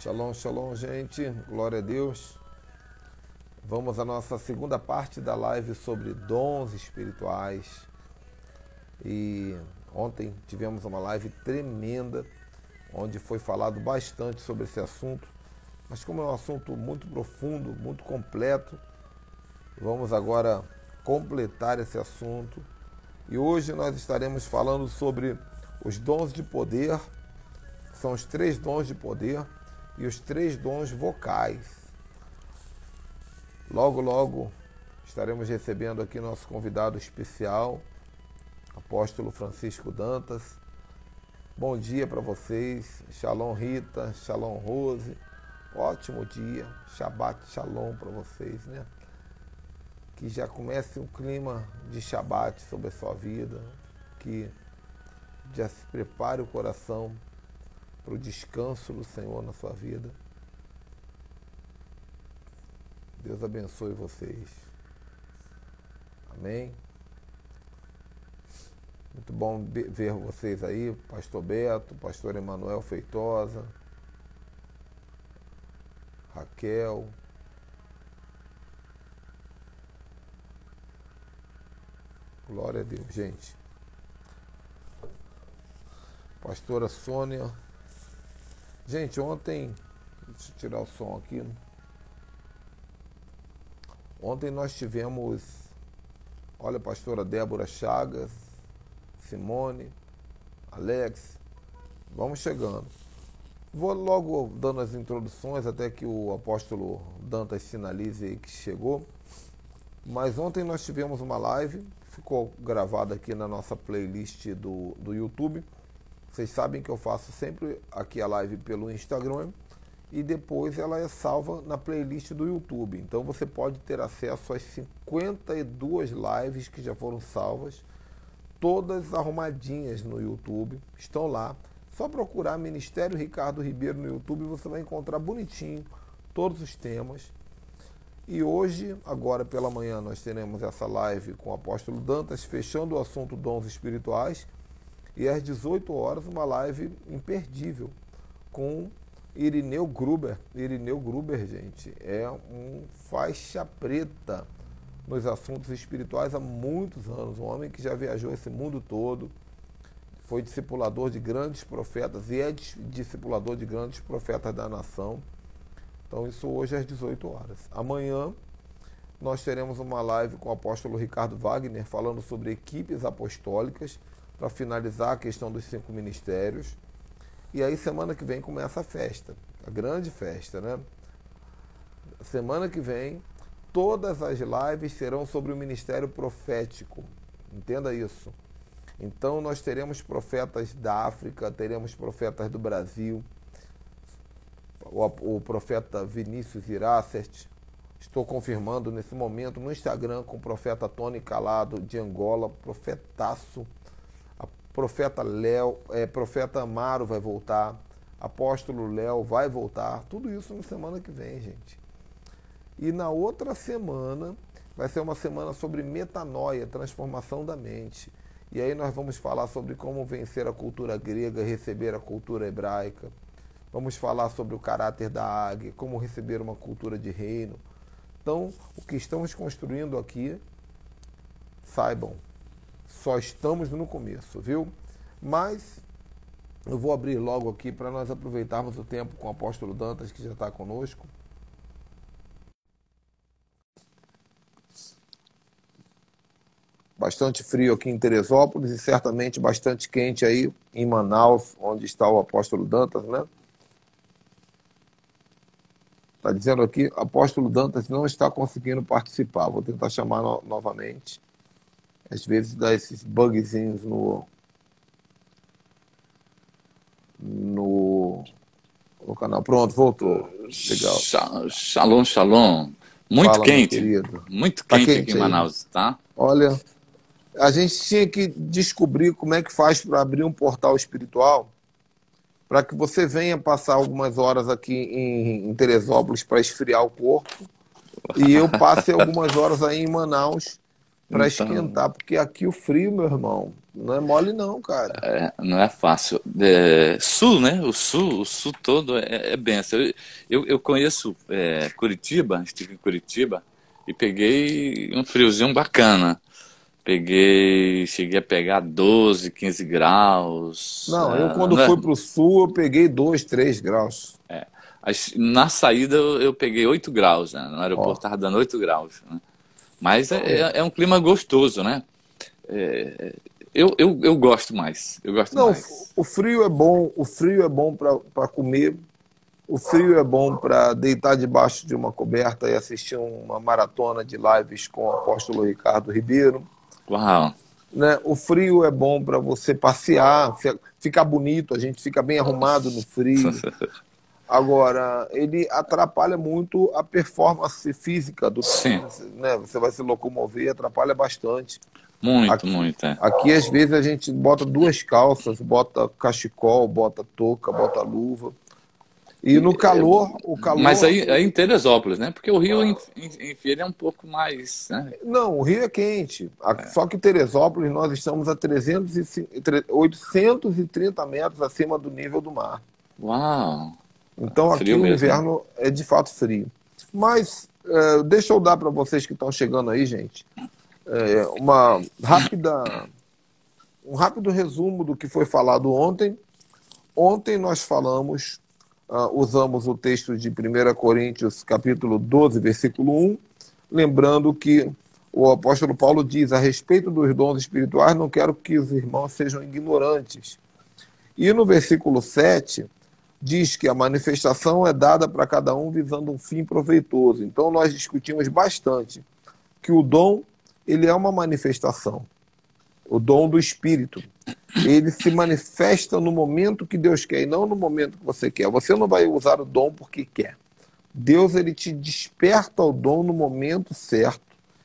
Shalom, shalom, gente. Glória a Deus. Vamos à nossa segunda parte da live sobre dons espirituais. E ontem tivemos uma live tremenda, onde foi falado bastante sobre esse assunto. Mas como é um assunto muito profundo, muito completo, vamos agora completar esse assunto. E hoje nós estaremos falando sobre os dons de poder. São os 3 dons de poder e os 3 dons vocais. Logo, logo estaremos recebendo aqui nosso convidado especial, Apóstolo Francisco Dantas. Bom dia para vocês. Shalom Rita, Shalom Rose. Ótimo dia. Shabbat Shalom para vocês, né? Que já comece um clima de Shabbat sobre a sua vida. Que já se prepare o coração para o descanso do Senhor na sua vida. Deus abençoe vocês. Amém. Muito bom ver vocês aí, Pastor Beto, Pastor Emanuel Feitosa, Raquel. Glória a Deus, gente. Pastora Sônia. Gente, ontem, deixa eu tirar o som aqui. Ontem nós tivemos, olha, a pastora Débora Chagas, Simone, Alex, vamos chegando. Vou logo dando as introduções até que o apóstolo Dantas sinalize aí que chegou. Mas ontem nós tivemos uma live, ficou gravada aqui na nossa playlist do YouTube. Vocês sabem que eu faço sempre aqui a live pelo Instagram e depois ela é salva na playlist do YouTube. Então você pode ter acesso às 52 lives que já foram salvas, todas arrumadinhas no YouTube, estão lá. Só procurar Ministério Ricardo Ribeiro no YouTube, você vai encontrar bonitinho todos os temas. E hoje, agora pela manhã, nós teremos essa live com o apóstolo Dantas, fechando o assunto dons espirituais. E às 18 horas, uma live imperdível com Irineu Gruber. Irineu Gruber, gente, é um faixa preta nos assuntos espirituais há muitos anos. Um homem que já viajou esse mundo todo, foi discipulador de grandes profetas e é discipulador de grandes profetas da nação. Então isso hoje às 18 horas. Amanhã nós teremos uma live com o apóstolo Ricardo Wagner falando sobre equipes apostólicas para finalizar a questão dos 5 ministérios. E aí semana que vem começa a festa, a grande festa, né? Semana que vem todas as lives serão sobre o ministério profético. Entenda isso. Então nós teremos profetas da África, teremos profetas do Brasil, o profeta Vinícius Iracert. Estou confirmando nesse momento no Instagram com o profeta Tony Calado de Angola, profetaço. A profeta Léo, profeta Amaro vai voltar, apóstolo Léo vai voltar. Tudo isso na semana que vem, gente. E na outra semana vai ser uma semana sobre metanoia, transformação da mente. E aí nós vamos falar sobre como vencer a cultura grega e receber a cultura hebraica. Vamos falar sobre o caráter da águia, como receber uma cultura de reino. Então, o que estamos construindo aqui, saibam, só estamos no começo, viu? Mas eu vou abrir logo aqui para nós aproveitarmos o tempo com o apóstolo Dantas, que já está conosco. Bastante frio aqui em Teresópolis e certamente bastante quente aí em Manaus, onde está o apóstolo Dantas, né? Está dizendo aqui, apóstolo Dantas não está conseguindo participar. Vou tentar chamar novamente. Às vezes dá esses bugzinhos no canal. Pronto, voltou. Legal. Shalom, shalom. Muito Fala, quente. meu querido. Muito Tá quente quente aqui em aí, né? Manaus, tá? Olha, a gente tinha que descobrir como é que faz para abrir um portal espiritual para que você venha passar algumas horas aqui em Teresópolis para esfriar o corpo e eu passe algumas horas aí em Manaus para Então, esquentar, porque aqui o frio, meu irmão, Não é mole não, cara. Não é fácil. Sul, né? O sul todo é benção. Eu conheço Curitiba, estive em Curitiba e peguei um friozinho bacana. Cheguei a pegar 12, 15 graus. Não, eu quando Não é? fui pro sul, eu peguei 2, 3 graus. Na saída eu peguei 8 graus, né? No Ó. aeroporto estava dando 8 graus, né? Mas é um clima gostoso, né? Eu gosto mais. Eu gosto Não, mais. o frio é bom para comer, o frio é bom para deitar debaixo de uma coberta e assistir uma maratona de lives com o apóstolo Ricardo Ribeiro, Uau! né? O frio é bom para você passear, ficar bonito, a gente fica bem arrumado no frio. Agora, ele atrapalha muito a performance física Sim, né? Você vai se locomover, atrapalha bastante. muito, Aqui, muito. aqui, às vezes, a gente bota duas calças, bota cachecol, bota touca, bota luva. E no calor, o Mas calor. aí em Teresópolis, né? Porque o Rio, enfim, ele é um pouco mais, né? Não, o Rio é quente. Só que em Teresópolis nós estamos a 830 metros acima do nível do mar. Uau! Então aqui Frio o mesmo, né? inverno é de fato frio. Mas deixa eu dar para vocês que estão chegando aí, gente, uma rápida, um rápido resumo do que foi falado ontem. Ontem nós falamos, usamos o texto de 1 Coríntios, capítulo 12, versículo 1, lembrando que o apóstolo Paulo diz a respeito dos dons espirituais, não quero que os irmãos sejam ignorantes. E no versículo 7, diz que a manifestação é dada para cada um visando um fim proveitoso. Então nós discutimos bastante que o dom, ele é uma manifestação, o dom do Espírito. Ele se manifesta no momento que Deus quer e não no momento que você quer. Você não vai usar o dom porque quer. Deus, ele te desperta o dom no momento certo.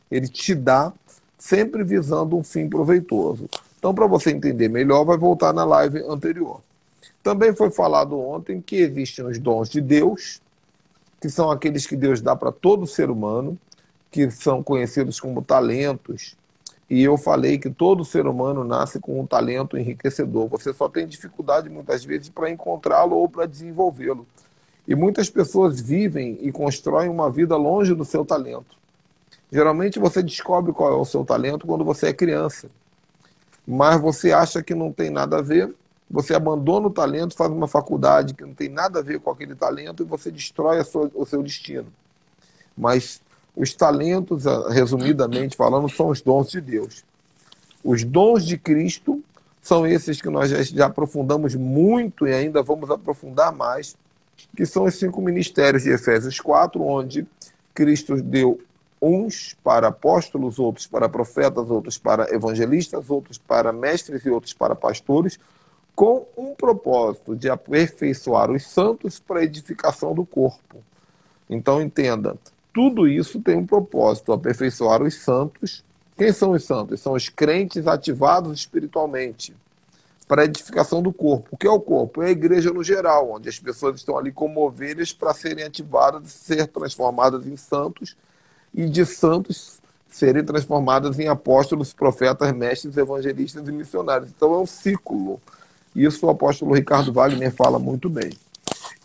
Ele te dá, sempre visando um fim proveitoso. Então, para você entender melhor, vai voltar na live anterior. Também foi falado ontem que existem os dons de Deus, que são aqueles que Deus dá para todo ser humano, que são conhecidos como talentos. E eu falei que todo ser humano nasce com um talento enriquecedor. Você só tem dificuldade, muitas vezes, para encontrá-lo ou para desenvolvê-lo. E muitas pessoas vivem e constroem uma vida longe do seu talento. Geralmente você descobre qual é o seu talento quando você é criança. Mas você acha que não tem nada a ver, você abandona o talento, faz uma faculdade que não tem nada a ver com aquele talento e você destrói o seu destino. Mas os talentos, resumidamente falando, são os dons de Deus. Os dons de Cristo são esses que nós já aprofundamos muito e ainda vamos aprofundar mais, que são os 5 ministérios de Efésios 4, onde Cristo deu uns para apóstolos, outros para profetas, outros para evangelistas, outros para mestres e outros para pastores, com um propósito de aperfeiçoar os santos para a edificação do corpo. Então entenda, tudo isso tem um propósito, aperfeiçoar os santos. Quem são os santos? São os crentes ativados espiritualmente para a edificação do corpo. O que é o corpo? É a igreja no geral, onde as pessoas estão ali como ovelhas para serem ativadas e ser transformadas em santos, e de santos serem transformadas em apóstolos, profetas, mestres, evangelistas e missionários. Então é um ciclo. Isso o apóstolo Ricardo Wagner fala muito bem.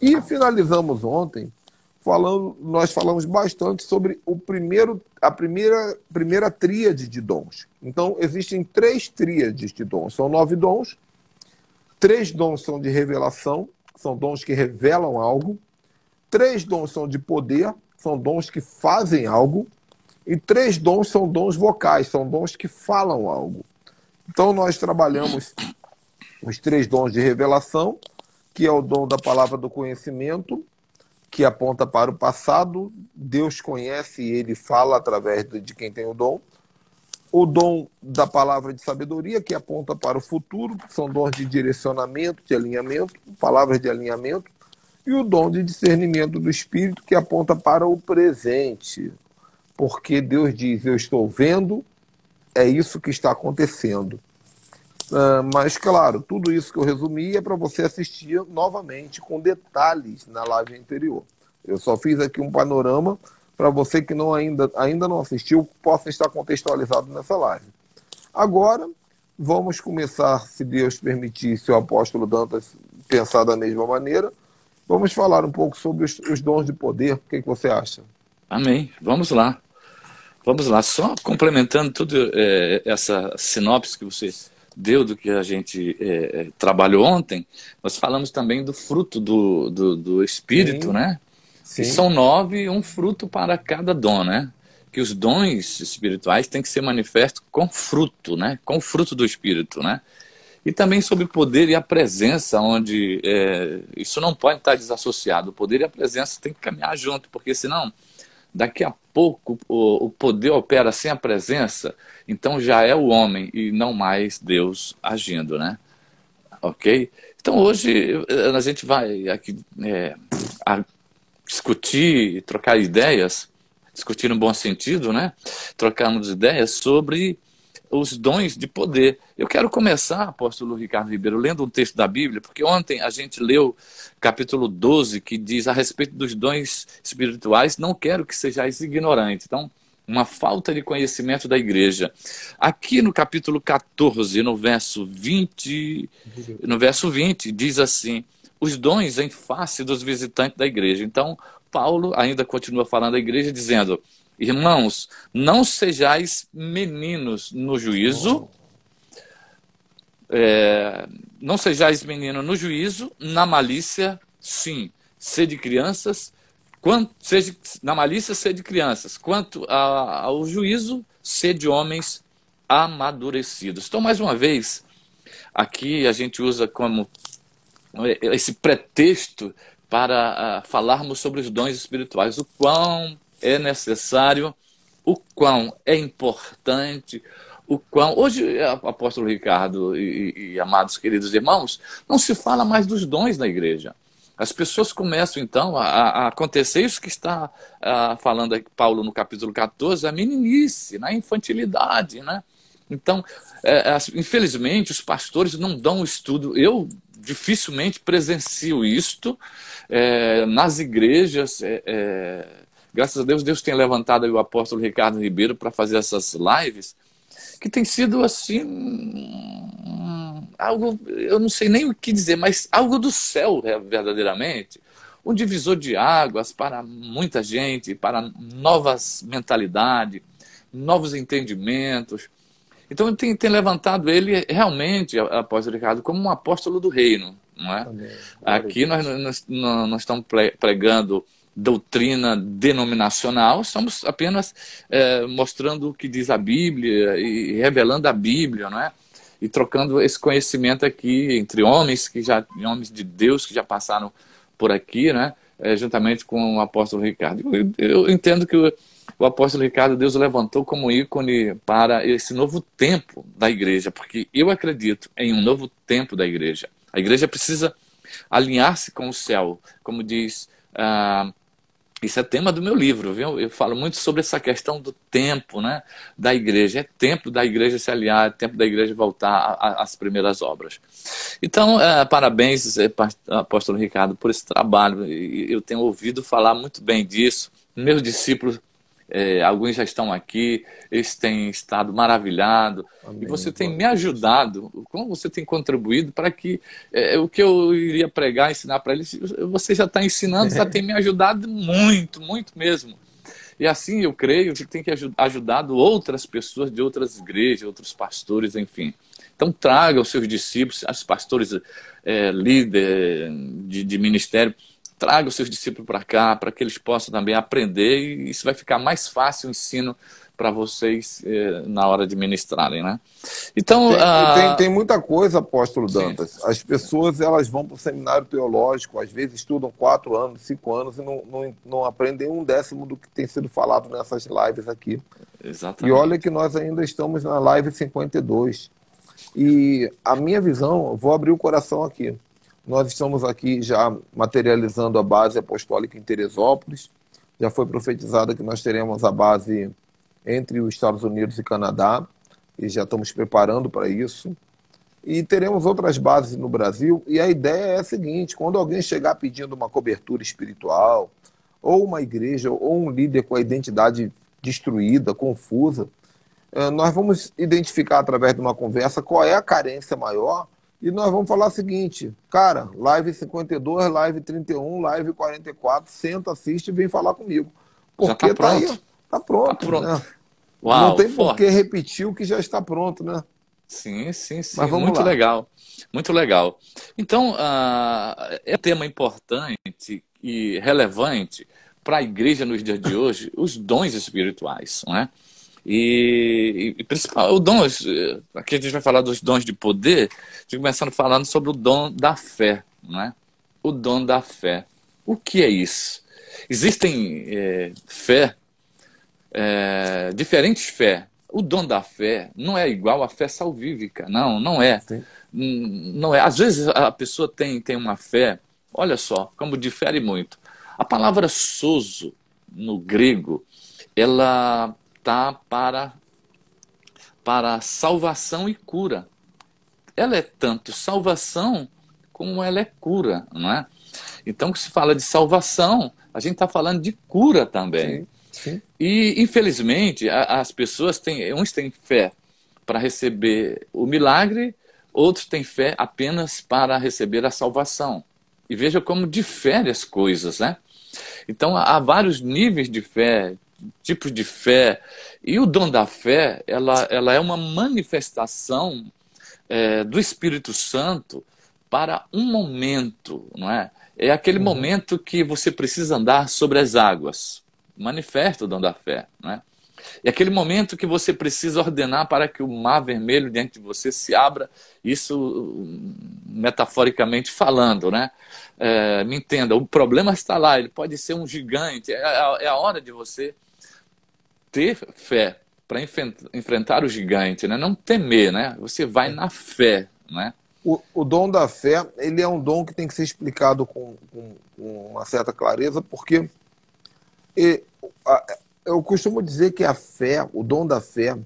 E finalizamos ontem nós falamos bastante sobre a primeira tríade de dons. Então, existem 3 tríades de dons. São 9 dons. 3 dons são de revelação, são dons que revelam algo. 3 dons são de poder, são dons que fazem algo. E 3 dons são dons vocais, são dons que falam algo. Então, nós trabalhamos os 3 dons de revelação, que é o dom da palavra do conhecimento, que aponta para o passado. Deus conhece e ele fala através de quem tem o dom. O dom da palavra de sabedoria, que aponta para o futuro, que são dons de direcionamento, de alinhamento, palavras de alinhamento. E o dom de discernimento do Espírito, que aponta para o presente. Porque Deus diz, eu estou vendo, é isso que está acontecendo. Mas, claro, tudo isso que eu resumi é para você assistir novamente, com detalhes, na live anterior. Eu só fiz aqui um panorama para você que ainda não assistiu, possa estar contextualizado nessa live. Agora, vamos começar, se Deus permitir, se o apóstolo Dantas pensar da mesma maneira, vamos falar um pouco sobre os dons de poder. O que você acha? Amém. Vamos lá. Vamos lá. Só complementando tudo essa sinopse que você deu do que a gente trabalhou ontem, nós falamos também do fruto do Espírito, Sim, né? E sim, são 9, um fruto para cada dom, né? Que os dons espirituais têm que ser manifestos com fruto, né? Com o fruto do Espírito, né? E também sobre o poder e a presença, onde isso não pode estar desassociado. O poder e a presença têm que caminhar junto, porque senão, daqui a pouco, o poder opera sem a presença, então já é o homem e não mais Deus agindo, né? Ok? Então hoje a gente vai aqui discutir, trocar ideias, discutir no bom sentido, né? Trocarmos ideias sobre os dons de poder. Eu quero começar, apóstolo Ricardo Ribeiro, lendo um texto da Bíblia, porque ontem a gente leu capítulo 12, que diz a respeito dos dons espirituais, não quero que sejais ignorantes. Então, uma falta de conhecimento da igreja. Aqui no capítulo 14, no verso 20 diz assim: os dons em face dos visitantes da igreja. Então, Paulo ainda continua falando à igreja, dizendo: irmãos, não sejais meninos no juízo, não sejais meninos no juízo, na malícia, sim, sede crianças, na malícia, sede crianças, quanto ao juízo, sede homens amadurecidos. Então, mais uma vez, aqui a gente usa como esse pretexto para falarmos sobre os dons espirituais, o quão é necessário, o quão é importante, o quão... Hoje, apóstolo Ricardo e amados queridos irmãos, não se fala mais dos dons na igreja. As pessoas começam, então, a acontecer isso que está falando aqui, Paulo no capítulo 14, a meninice, na infantilidade, né? Então, infelizmente, os pastores não dão estudo. Eu dificilmente presencio isto nas igrejas. Graças a Deus, Deus tem levantado aí o apóstolo Ricardo Ribeiro para fazer essas lives, que tem sido assim, algo, eu não sei nem o que dizer, mas algo do céu, verdadeiramente. Um divisor de águas para muita gente, para novas mentalidades, novos entendimentos. Então tem levantado ele realmente, apóstolo Ricardo, como um apóstolo do reino, não é? amém. Glória a Aqui Deus. nós estamos pregando doutrina denominacional, estamos apenas mostrando o que diz a Bíblia e revelando a Bíblia, não é? E trocando esse conhecimento aqui entre homens homens de Deus que já passaram por aqui, né? Juntamente com o apóstolo Ricardo. Eu entendo que o apóstolo Ricardo, Deus o levantou como ícone para esse novo tempo da igreja, porque eu acredito em um novo tempo da igreja. A igreja precisa alinhar-se com o céu, como diz... isso é tema do meu livro, viu? Eu falo muito sobre essa questão do tempo, né, da igreja. É tempo da igreja se aliar, é tempo da igreja voltar às primeiras obras. Então, parabéns, apóstolo Ricardo, por esse trabalho. Eu tenho ouvido falar muito bem disso. Meus discípulos, alguns já estão aqui, eles têm estado maravilhados, e Amém. você tem Glória me a Deus. ajudado, como você tem contribuído para que o que eu iria pregar, ensinar para eles, você já está ensinando, já tem me ajudado muito, muito mesmo. E assim eu creio que tem que ajudado outras pessoas de outras igrejas, outros pastores, enfim. Então traga os seus discípulos, os pastores líderes de ministério, traga os seus discípulos para cá, para que eles possam também aprender, e isso vai ficar mais fácil o ensino para vocês na hora de ministrarem, né? Então, Tem muita coisa, apóstolo sim, Dantas. As pessoas elas vão para o seminário teológico, às vezes estudam 4 anos, 5 anos e não aprendem um décimo do que tem sido falado nessas lives aqui. E olha exatamente. que nós ainda estamos na live 52. E a minha visão, vou abrir o coração aqui. Nós estamos aqui já materializando a base apostólica em Teresópolis. Já foi profetizada que nós teremos a base entre os Estados Unidos e Canadá, e já estamos preparando para isso. E teremos outras bases no Brasil, e a ideia é a seguinte: quando alguém chegar pedindo uma cobertura espiritual, ou uma igreja, ou um líder com a identidade destruída, confusa, Nós vamos identificar através de uma conversa qual é a carência maior e nós vamos falar o seguinte, cara, live 52, live 31, live 44, senta, assiste e vem falar comigo. Já está Porque tá aí, pronto. tá Tá pronto, pronto. né? Não Uau, tem por que forte. repetir o que já está pronto, né? Sim, sim, Mas sim, vamos muito lá. legal, muito legal. Então, é um tema importante e relevante para a igreja nos dias de hoje, os dons espirituais, não é? E principal, o dom, aqui a gente vai falar dos dons de poder, começando falando sobre o dom da fé, não é? O dom da fé. O que é isso? Existem fé diferentes fé. O dom da fé não é igual à fé salvífica. Não, não é. Sim. Não é. Às vezes a pessoa tem uma fé, olha só, como difere muito. A palavra sozo, no grego, ela tá para salvação e cura. Ela é tanto salvação como ela é cura, não é? Então, quando se fala de salvação, a gente está falando de cura também. Sim, sim. E, infelizmente, as pessoas têm, uns têm fé para receber o milagre, outros têm fé apenas para receber a salvação. E veja como diferem as coisas, né? Então, há vários níveis de fé, tipos de fé. E o dom da fé, ela é uma manifestação do Espírito Santo para um momento, não é? É aquele Uhum. momento que você precisa andar sobre as águas. Manifesta o dom da fé, né? E aquele momento que você precisa ordenar para que o mar vermelho diante de você se abra, isso metaforicamente falando, né? Me entenda, o problema está lá, ele pode ser um gigante, é a hora de você ter fé para enfrentar o gigante, né? Não temer, né? Você vai na fé, né? O dom da fé, ele é um dom que tem que ser explicado com uma certa clareza, porque e, eu costumo dizer que a fé, o dom da fé,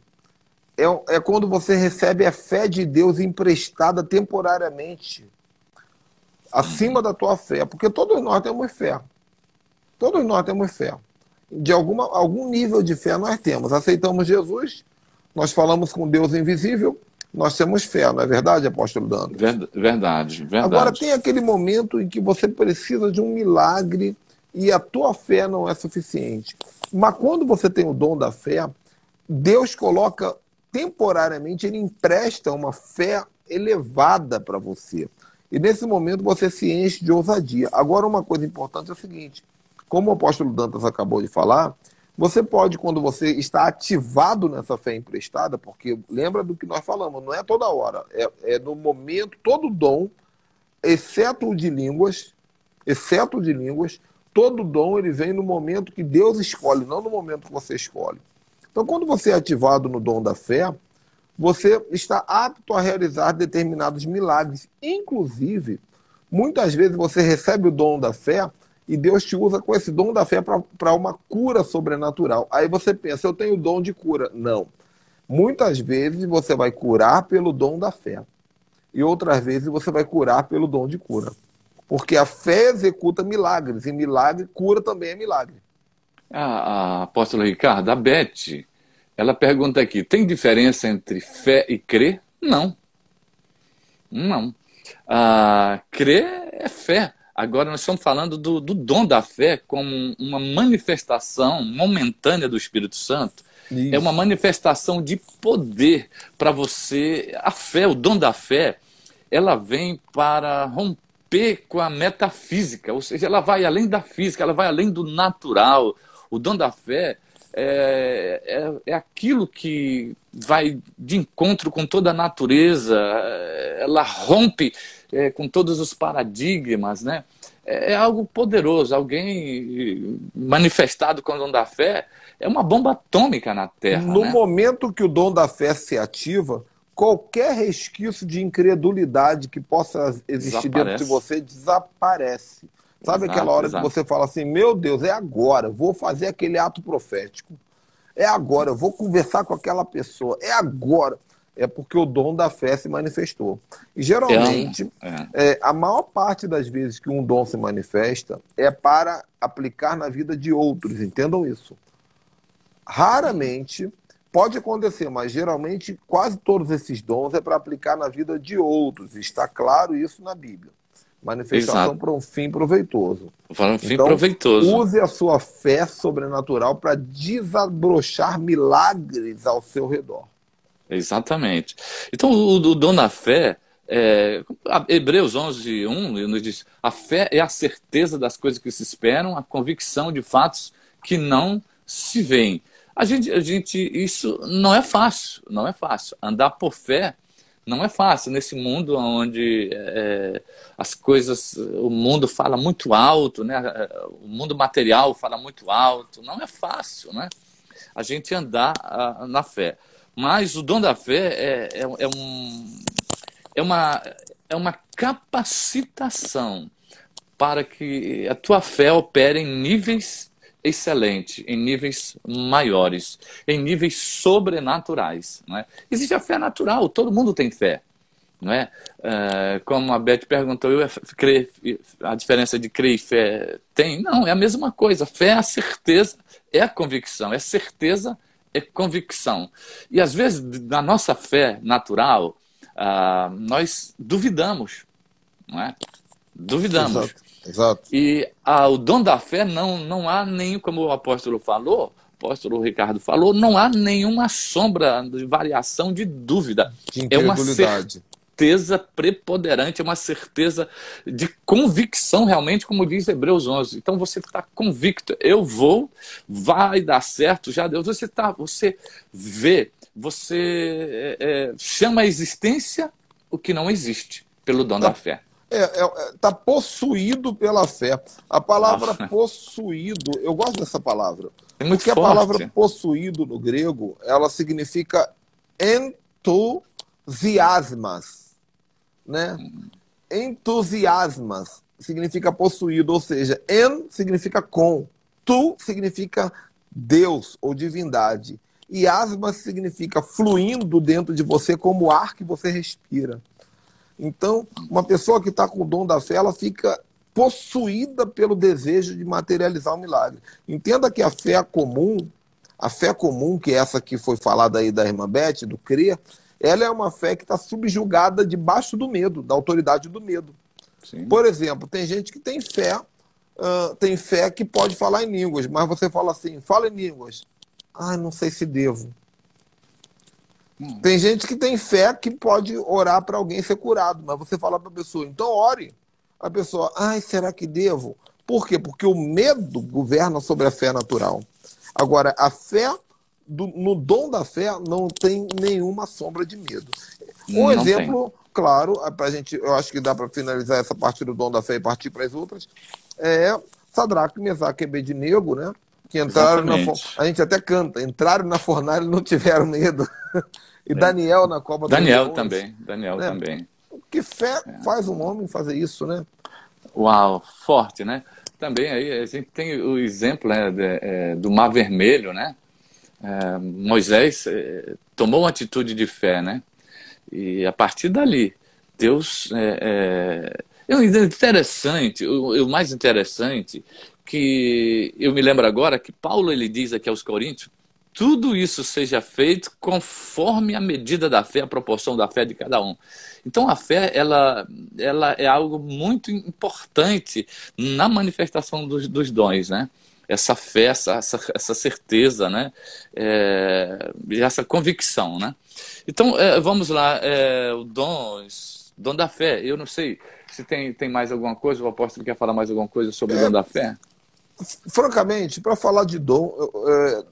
é quando você recebe a fé de Deus emprestada temporariamente acima Uhum. da tua fé, porque todos nós temos fé. Todos nós temos fé. De algum nível de fé nós temos. Aceitamos Jesus, nós falamos com Deus invisível, nós temos fé, não é verdade, apóstolo Dantas? Verdade, Agora, verdade. tem aquele momento em que você precisa de um milagre e a tua fé não é suficiente. Mas quando você tem o dom da fé, Deus coloca temporariamente, ele empresta uma fé elevada para você. E nesse momento você se enche de ousadia. Agora, uma coisa importante é o seguinte: como o apóstolo Dantas acabou de falar, você pode, quando você está ativado nessa fé emprestada, porque lembra do que nós falamos, não é toda hora, é no momento, todo dom, exceto o de línguas, todo dom ele vem no momento que Deus escolhe, não no momento que você escolhe. Então, quando você é ativado no dom da fé, você está apto a realizar determinados milagres. Inclusive, muitas vezes você recebe o dom da fé e Deus te usa com esse dom da fé para uma cura sobrenatural. Aí você pensa, eu tenho o dom de cura. Não. Muitas vezes você vai curar pelo dom da fé. E outras vezes você vai curar pelo dom de cura. Porque a fé executa milagres. E milagre, cura também é milagre. A apóstola Ricardo, a Beth, ela pergunta aqui: tem diferença entre fé e crer? Não, não. Crer é fé. Agora nós estamos falando do dom da fé como uma manifestação momentânea do Espírito Santo. É uma Isso. manifestação de poder para você. A fé, o dom da fé, ela vem para romper com a metafísica, ou seja, ela vai além da física, ela vai além do natural. O dom da fé é aquilo que vai de encontro com toda a natureza, ela rompe com todos os paradigmas, né? É algo poderoso. Alguém manifestado com o dom da fé é uma bomba atômica na Terra, No né? momento que o dom da fé se ativa, qualquer resquício de incredulidade que possa existir dentro de Desaparece. você desaparece. Sabe aquela Exato, hora que exato. você fala assim: meu Deus, é agora, vou fazer aquele ato profético. É agora, eu vou conversar com aquela pessoa. É agora. É porque o dom da fé se manifestou. E É, um- geralmente, é. a maior parte das vezes que um dom se manifesta é para aplicar na vida de outros. Entendam isso. Uhum. Raramente pode acontecer, mas geralmente quase todos esses dons é para aplicar na vida de outros. Está claro isso na Bíblia. Manifestação Exato. para um fim proveitoso. Para um fim Então, proveitoso. use a sua fé sobrenatural para desabrochar milagres ao seu redor. Exatamente. Então, o dom da fé, Hebreus 11:1 nos diz: a fé é a certeza das coisas que se esperam, a convicção de fatos que não se veem. Isso não é fácil, não é fácil. Andar por fé não é fácil nesse mundo onde as coisas, o mundo fala muito alto, né? O mundo material fala muito alto. Não é fácil, né? A gente andar na fé. Mas o dom da fé é uma capacitação para que a tua fé opere em níveis excelentes, em níveis maiores, em níveis sobrenaturais. Não é? Existe a fé natural, todo mundo tem fé. Não é? Como a Beth perguntou, a diferença de crer e fé tem? Não, é a mesma coisa. Fé é a certeza, é a convicção, é certeza, é convicção. E às vezes, na nossa fé natural, nós duvidamos, não é? Duvidamos. Exato. Exato. E o dom da fé não há nenhum, como o apóstolo Ricardo falou, não há nenhuma sombra de variação de dúvida. De É uma incredulidade. certeza preponderante, é uma certeza de convicção realmente, como diz Hebreus 11. Então você está convicto, vai dar certo, já deu. Você vê, você chama a existência o que não existe pelo dom da fé. Está possuído pela fé. A palavra possuído, eu gosto dessa palavra. É muito porque forte. A palavra possuído no grego, ela significa entusiasmas, né? Entusiasmas significa possuído, ou seja, significa com, tu significa Deus ou divindade, e asmas significa fluindo dentro de você como o ar que você respira. Então, uma pessoa que está com o dom da fé, ela fica possuída pelo desejo de materializar o milagre. Entenda que a fé comum, que é essa que foi falada aí da irmã Beth, do crer, ela é uma fé que está subjugada debaixo do medo, da autoridade do medo. Sim. Por exemplo, tem gente que tem fé que pode falar em línguas, mas você fala assim, fala em línguas. Não sei se devo. Tem gente que tem fé que pode orar para alguém ser curado, mas você fala para a pessoa, então ore. A pessoa, será que devo? Por quê? Porque o medo governa sobre a fé natural. Agora, a fé, no dom da fé, não tem nenhuma sombra de medo. Um exemplo, claro, eu acho que dá para finalizar essa parte do dom da fé e partir para as outras, é Sadraque, Mesaque e Abednego, né? Que entraram a gente até canta, entraram na fornalha e não tiveram medo. E Daniel na cova do Daniel leões, também, Daniel também. Que fé faz um homem fazer isso, né? Uau, forte, né? Também aí a gente tem o exemplo, né, do Mar Vermelho, né? Moisés tomou uma atitude de fé, né? E a partir dali, Deus... interessante, o mais interessante, que eu me lembro agora que Paulo ele diz aqui aos Coríntios, tudo isso seja feito conforme a medida da fé, a proporção da fé de cada um. Então a fé ela é algo muito importante na manifestação dos dons, né? Essa fé, essa certeza, né? Essa convicção, né? Então vamos lá, o dom da fé. Eu não sei se tem mais alguma coisa, o apóstolo quer falar mais alguma coisa sobre o dom da fé? Francamente, para falar de dom,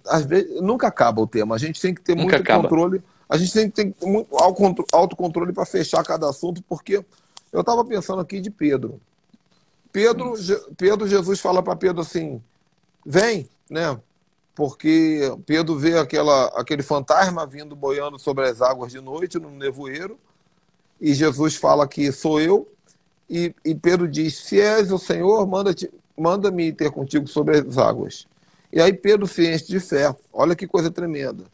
às vezes nunca acaba o tema. A gente tem que ter muito controle. A gente tem que ter muito autocontrole para fechar cada assunto, porque eu estava pensando aqui de Pedro. Pedro, Jesus fala para Pedro assim, vem, né? Porque Pedro vê aquele fantasma vindo boiando sobre as águas de noite, no nevoeiro, e Jesus fala que sou eu, e Pedro diz, se és o Senhor, manda-me ter contigo sobre as águas. E aí Pedro se enche de fé. Olha que coisa tremenda.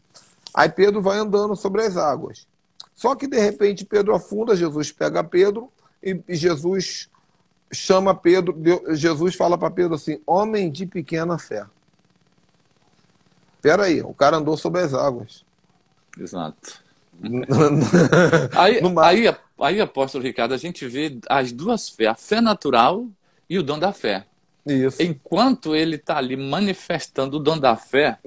Aí Pedro vai andando sobre as águas. Só que de repente Pedro afunda, Jesus pega Pedro e Jesus chama Pedro, Jesus fala para Pedro assim, homem de pequena fé. Espera aí, o cara andou sobre as águas. Exato. No mar. Aí, apóstolo Ricardo, a gente vê as duas fés, a fé natural e o dom da fé. Isso. Enquanto ele está ali manifestando o dom da fé,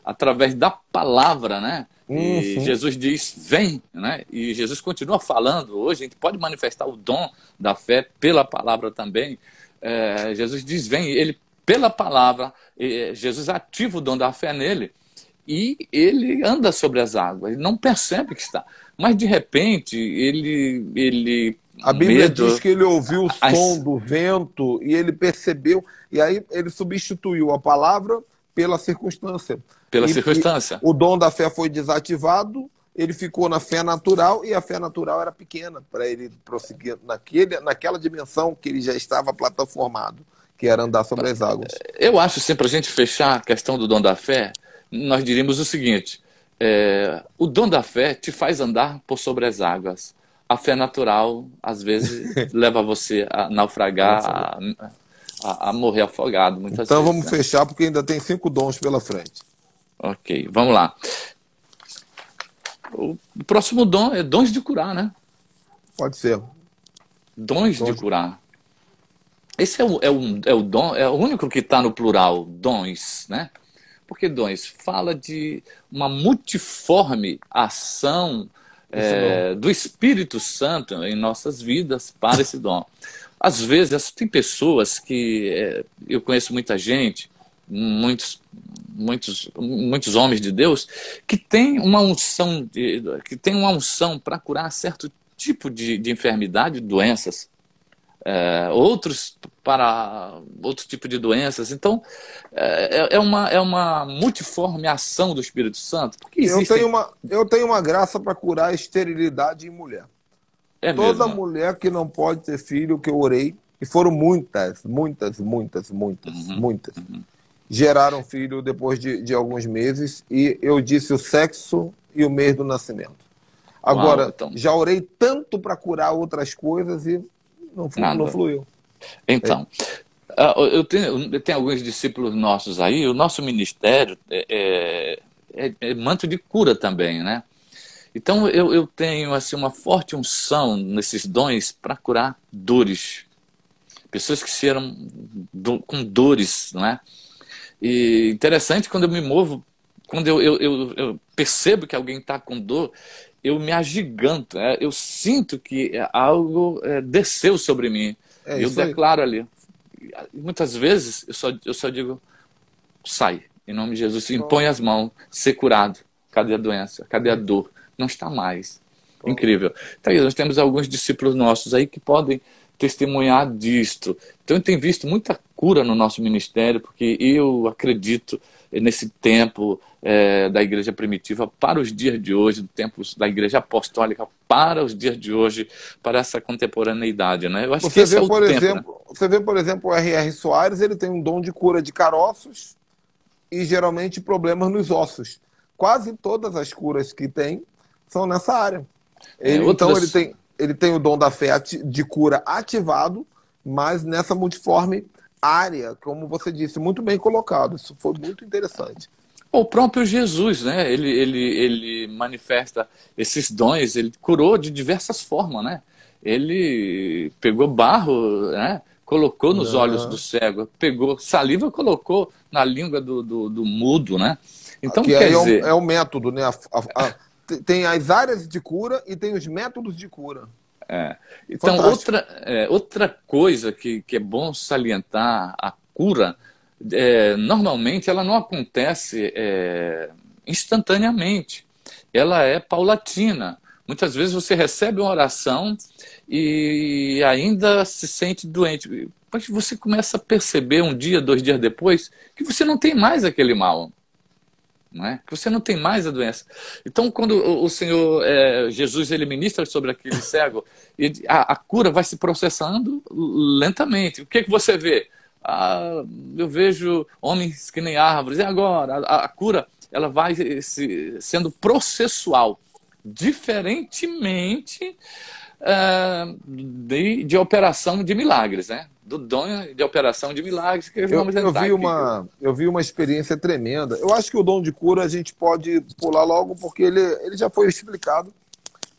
através da palavra, né? E Jesus diz, vem, né? E Jesus continua falando. Hoje a gente pode manifestar o dom da fé pela palavra também. Jesus diz, vem, ele pela palavra, Jesus ativa o dom da fé nele e ele anda sobre as águas, ele não percebe que está. Mas de repente, A Bíblia medo, diz que ele ouviu o som do vento e ele percebeu, e aí ele substituiu a palavra pela circunstância. pela circunstância. O dom da fé foi desativado, ele ficou na fé natural e a fé natural era pequena para ele prosseguir naquela dimensão que ele já estava plataformado, que era andar sobre as águas. Eu acho, assim, para a gente fechar a questão do dom da fé, nós diríamos o seguinte: o dom da fé te faz andar por sobre as águas. A fé natural, às vezes, leva você a naufragar, a morrer afogado, muitas Então vezes. vamos fechar, porque ainda tem 5 dons pela frente. Ok, vamos lá. O próximo dom é dons de curar, né? Pode ser. Dons de curar. Esse é o dom, é o único que está no plural, dons, né? Porque dons fala de uma multiforme ação do Espírito Santo em nossas vidas para esse dom. Às vezes, tem pessoas que eu conheço muita gente, muitos homens de Deus, que tem uma unção para curar certo tipo de enfermidade, doenças. Outros para outro tipo de doenças. Então, é uma multiforme ação do Espírito Santo. Porque eu tenho uma graça para curar a esterilidade em mulher. Toda mulher que não pode ter filho, que eu orei, e foram muitas, geraram filho depois de alguns meses, e eu disse o sexo e o mês do nascimento. Agora, então, já orei tanto para curar outras coisas e não fluiu. Então, eu tenho alguns discípulos nossos aí, o nosso ministério é manto de cura também, né? Então eu tenho assim, uma forte unção nesses dons para curar dores. Pessoas que serão com dores, não é? E interessante, quando eu me movo, quando eu percebo que alguém está com dor, eu me agiganto, eu sinto que algo desceu sobre mim. Eu declaro ali. Muitas vezes eu só digo, sai, em nome de Jesus, impõe as mãos, ser curado. Cadê a doença? Cadê a dor? Não está mais. Incrível. Então, nós temos alguns discípulos nossos aí que podem testemunhar disto. Então, eu tenho visto muita cura no nosso ministério, porque eu acredito nesse tempo da igreja primitiva para os dias de hoje, no tempo da igreja apostólica para os dias de hoje, para essa contemporaneidade, né? Eu acho que esse é o tempo, né? Você vê, por exemplo, o R.R. Soares, ele tem um dom de cura de caroços e geralmente problemas nos ossos. Quase todas as curas que tem são nessa área. Então ele tem o dom da fé de cura ativado, mas nessa multiforme área, como você disse, muito bem colocado. Isso foi muito interessante. O próprio Jesus, né? Ele manifesta esses dons, ele curou de diversas formas, né? Ele pegou barro, né? Colocou nos olhos do cego, pegou saliva, colocou na língua do mudo, né? Então, quer dizer... é o método, né? Tem as áreas de cura e tem os métodos de cura. Então, outra coisa que é bom salientar, a cura, normalmente ela não acontece instantaneamente. Ela é paulatina. Muitas vezes você recebe uma oração e ainda se sente doente. Mas você começa a perceber 1 dia, 2 dias depois, que você não tem mais aquele mal. Não é? Que você não tem mais a doença. Então, quando o Senhor Jesus ele ministra sobre aquele cego, a cura vai se processando lentamente. O que você vê? Eu vejo homens que nem árvores. E agora? A cura ela vai sendo processual, diferentemente de operação de milagres, né? do dom de operação de milagres que vamos entrar aqui. Eu vi uma experiência tremenda. Eu acho que o dom de cura a gente pode pular logo, porque ele já foi explicado.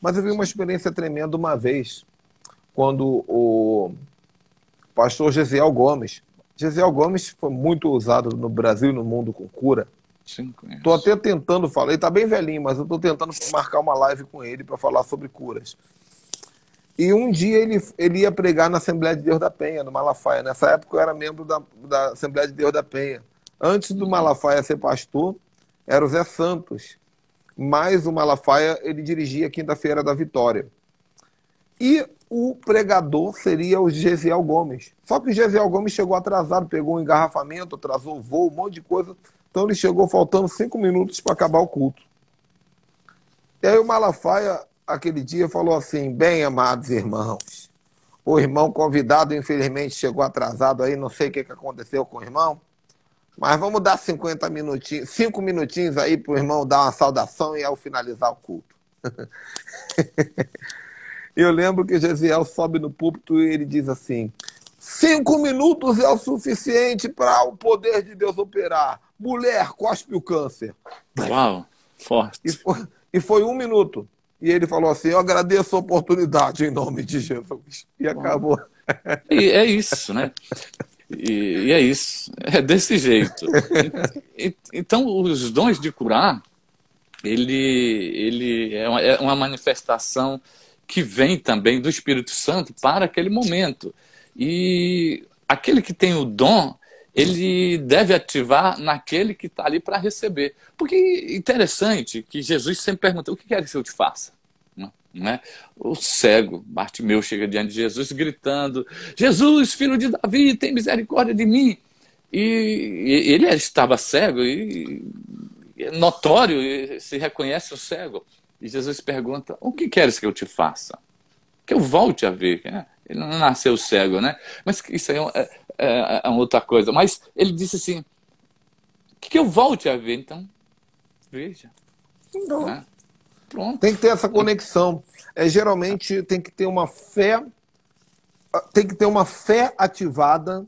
Mas eu vi uma experiência tremenda uma vez, quando o pastor Gesiel Gomes foi muito usado no Brasil e no mundo com cura. Estou até tentando falar, ele está bem velhinho, mas eu estou tentando marcar uma live com ele para falar sobre curas. E um dia ele ia pregar na Assembleia de Deus da Penha, no Malafaia. Nessa época eu era membro da Assembleia de Deus da Penha. Antes do Malafaia ser pastor, era o Zé Santos. Mas o Malafaia, ele dirigia a Quinta-feira da Vitória. E o pregador seria o Gesiel Gomes. Só que o Gesiel Gomes chegou atrasado, pegou um engarrafamento, atrasou o voo, um monte de coisa. Então ele chegou faltando 5 minutos para acabar o culto. E aí o Malafaia, aquele dia, falou assim: bem, amados irmãos, o irmão convidado, infelizmente, chegou atrasado aí, não sei o que aconteceu com o irmão, mas vamos dar 5 minutinhos aí para o irmão dar uma saudação e ao finalizar o culto. Eu lembro que Gesiel sobe no púlpito e ele diz assim: 5 minutos é o suficiente para o poder de Deus operar. Mulher, cospe o câncer. Uau, forte. E foi 1 minuto. E ele falou assim: eu agradeço a oportunidade em nome de Jesus. E acabou. E é isso, né? E é isso. É desse jeito. Então, os dons de curar, ele é uma manifestação que vem também do Espírito Santo para aquele momento. E aquele que tem o dom, ele deve ativar naquele que está ali para receber. Porque interessante que Jesus sempre pergunta: o que queres que eu te faça? Não é? O cego, Bartimeu, chega diante de Jesus gritando: Jesus, filho de Davi, tem misericórdia de mim. E ele estava cego, e é notório, e se reconhece o cego. E Jesus pergunta: o que queres que eu te faça? Que eu volte a ver. Ele não nasceu cego, né? Mas isso aí é outra coisa. Mas ele disse assim: que eu volte a ver. Então, veja. Então, né? Pronto. Tem que ter essa conexão. Geralmente tem que ter uma fé ativada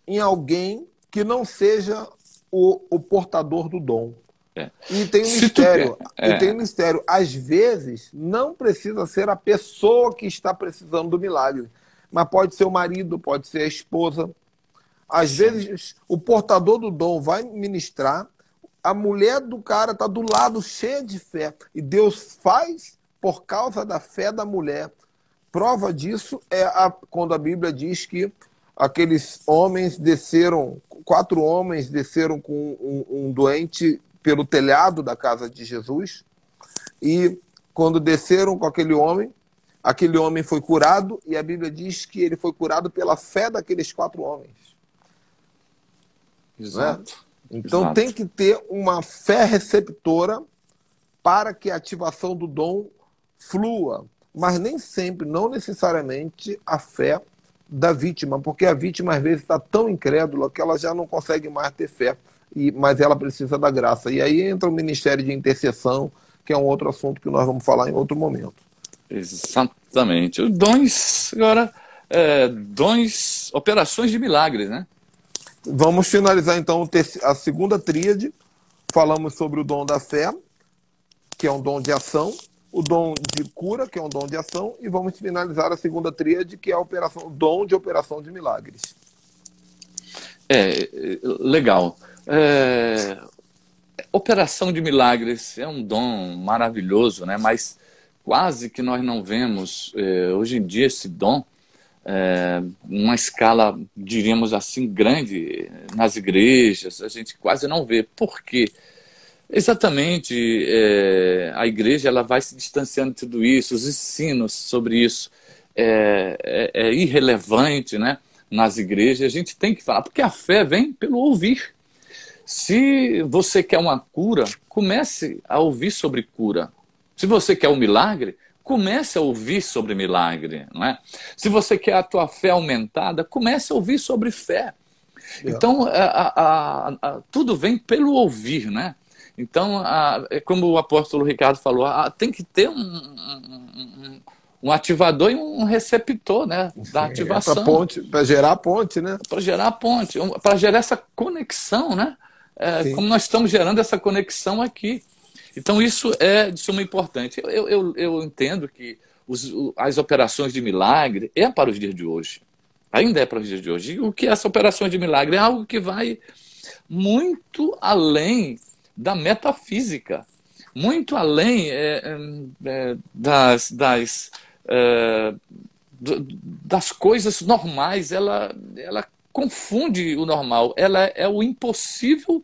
em alguém que não seja o portador do dom. E tem um mistério. Tem um mistério. Às vezes, não precisa ser a pessoa que está precisando do milagre, mas pode ser o marido, pode ser a esposa. Às vezes, o portador do dom vai ministrar, a mulher do cara está do lado cheia de fé, e Deus faz por causa da fé da mulher. Prova disso quando a Bíblia diz que aqueles homens desceram, 4 homens desceram com um doente pelo telhado da casa de Jesus, e quando desceram com aquele homem foi curado, e a Bíblia diz que ele foi curado pela fé daqueles 4 homens. Exato. Né? Então Exato. Tem que ter uma fé receptora para que a ativação do dom flua, mas nem sempre, não necessariamente a fé da vítima, porque a vítima às vezes está tão incrédula que ela já não consegue mais ter fé, mas ela precisa da graça. E aí entra o ministério de intercessão, que é um outro assunto que nós vamos falar em outro momento. Exatamente. Os dons, agora, operações de milagres, né? Vamos finalizar então a segunda tríade. Falamos sobre o dom da fé, que é um dom de ação, o dom de cura, que é um dom de ação, e vamos finalizar a segunda tríade, que é o dom de operação de milagres. Legal. Operação de milagres é um dom maravilhoso, né? Mas quase que nós não vemos hoje em dia esse dom uma escala, diríamos assim, grande nas igrejas. A gente quase não vê. Por quê? Exatamente, a igreja ela vai se distanciando de tudo isso, os ensinos sobre isso é irrelevante, né? Nas igrejas, a gente tem que falar, porque a fé vem pelo ouvir. Se você quer uma cura, comece a ouvir sobre cura. Se você quer um milagre, comece a ouvir sobre milagre, não é? Se você quer a tua fé aumentada, comece a ouvir sobre fé. Então, tudo vem pelo ouvir, né? Então, como o apóstolo Ricardo falou, tem que ter um um ativador e um receptor, né, da ativação. Para gerar a ponte, né? Para gerar a ponte, para gerar essa conexão, né? Como nós estamos gerando essa conexão aqui. Então, isso é de suma importância. Eu entendo que as operações de milagre é para os dias de hoje. Ainda é para os dias de hoje. E o que é essa operação de milagre? É algo que vai muito além da metafísica, muito além das coisas normais. Ela confunde o normal. Ela é o impossível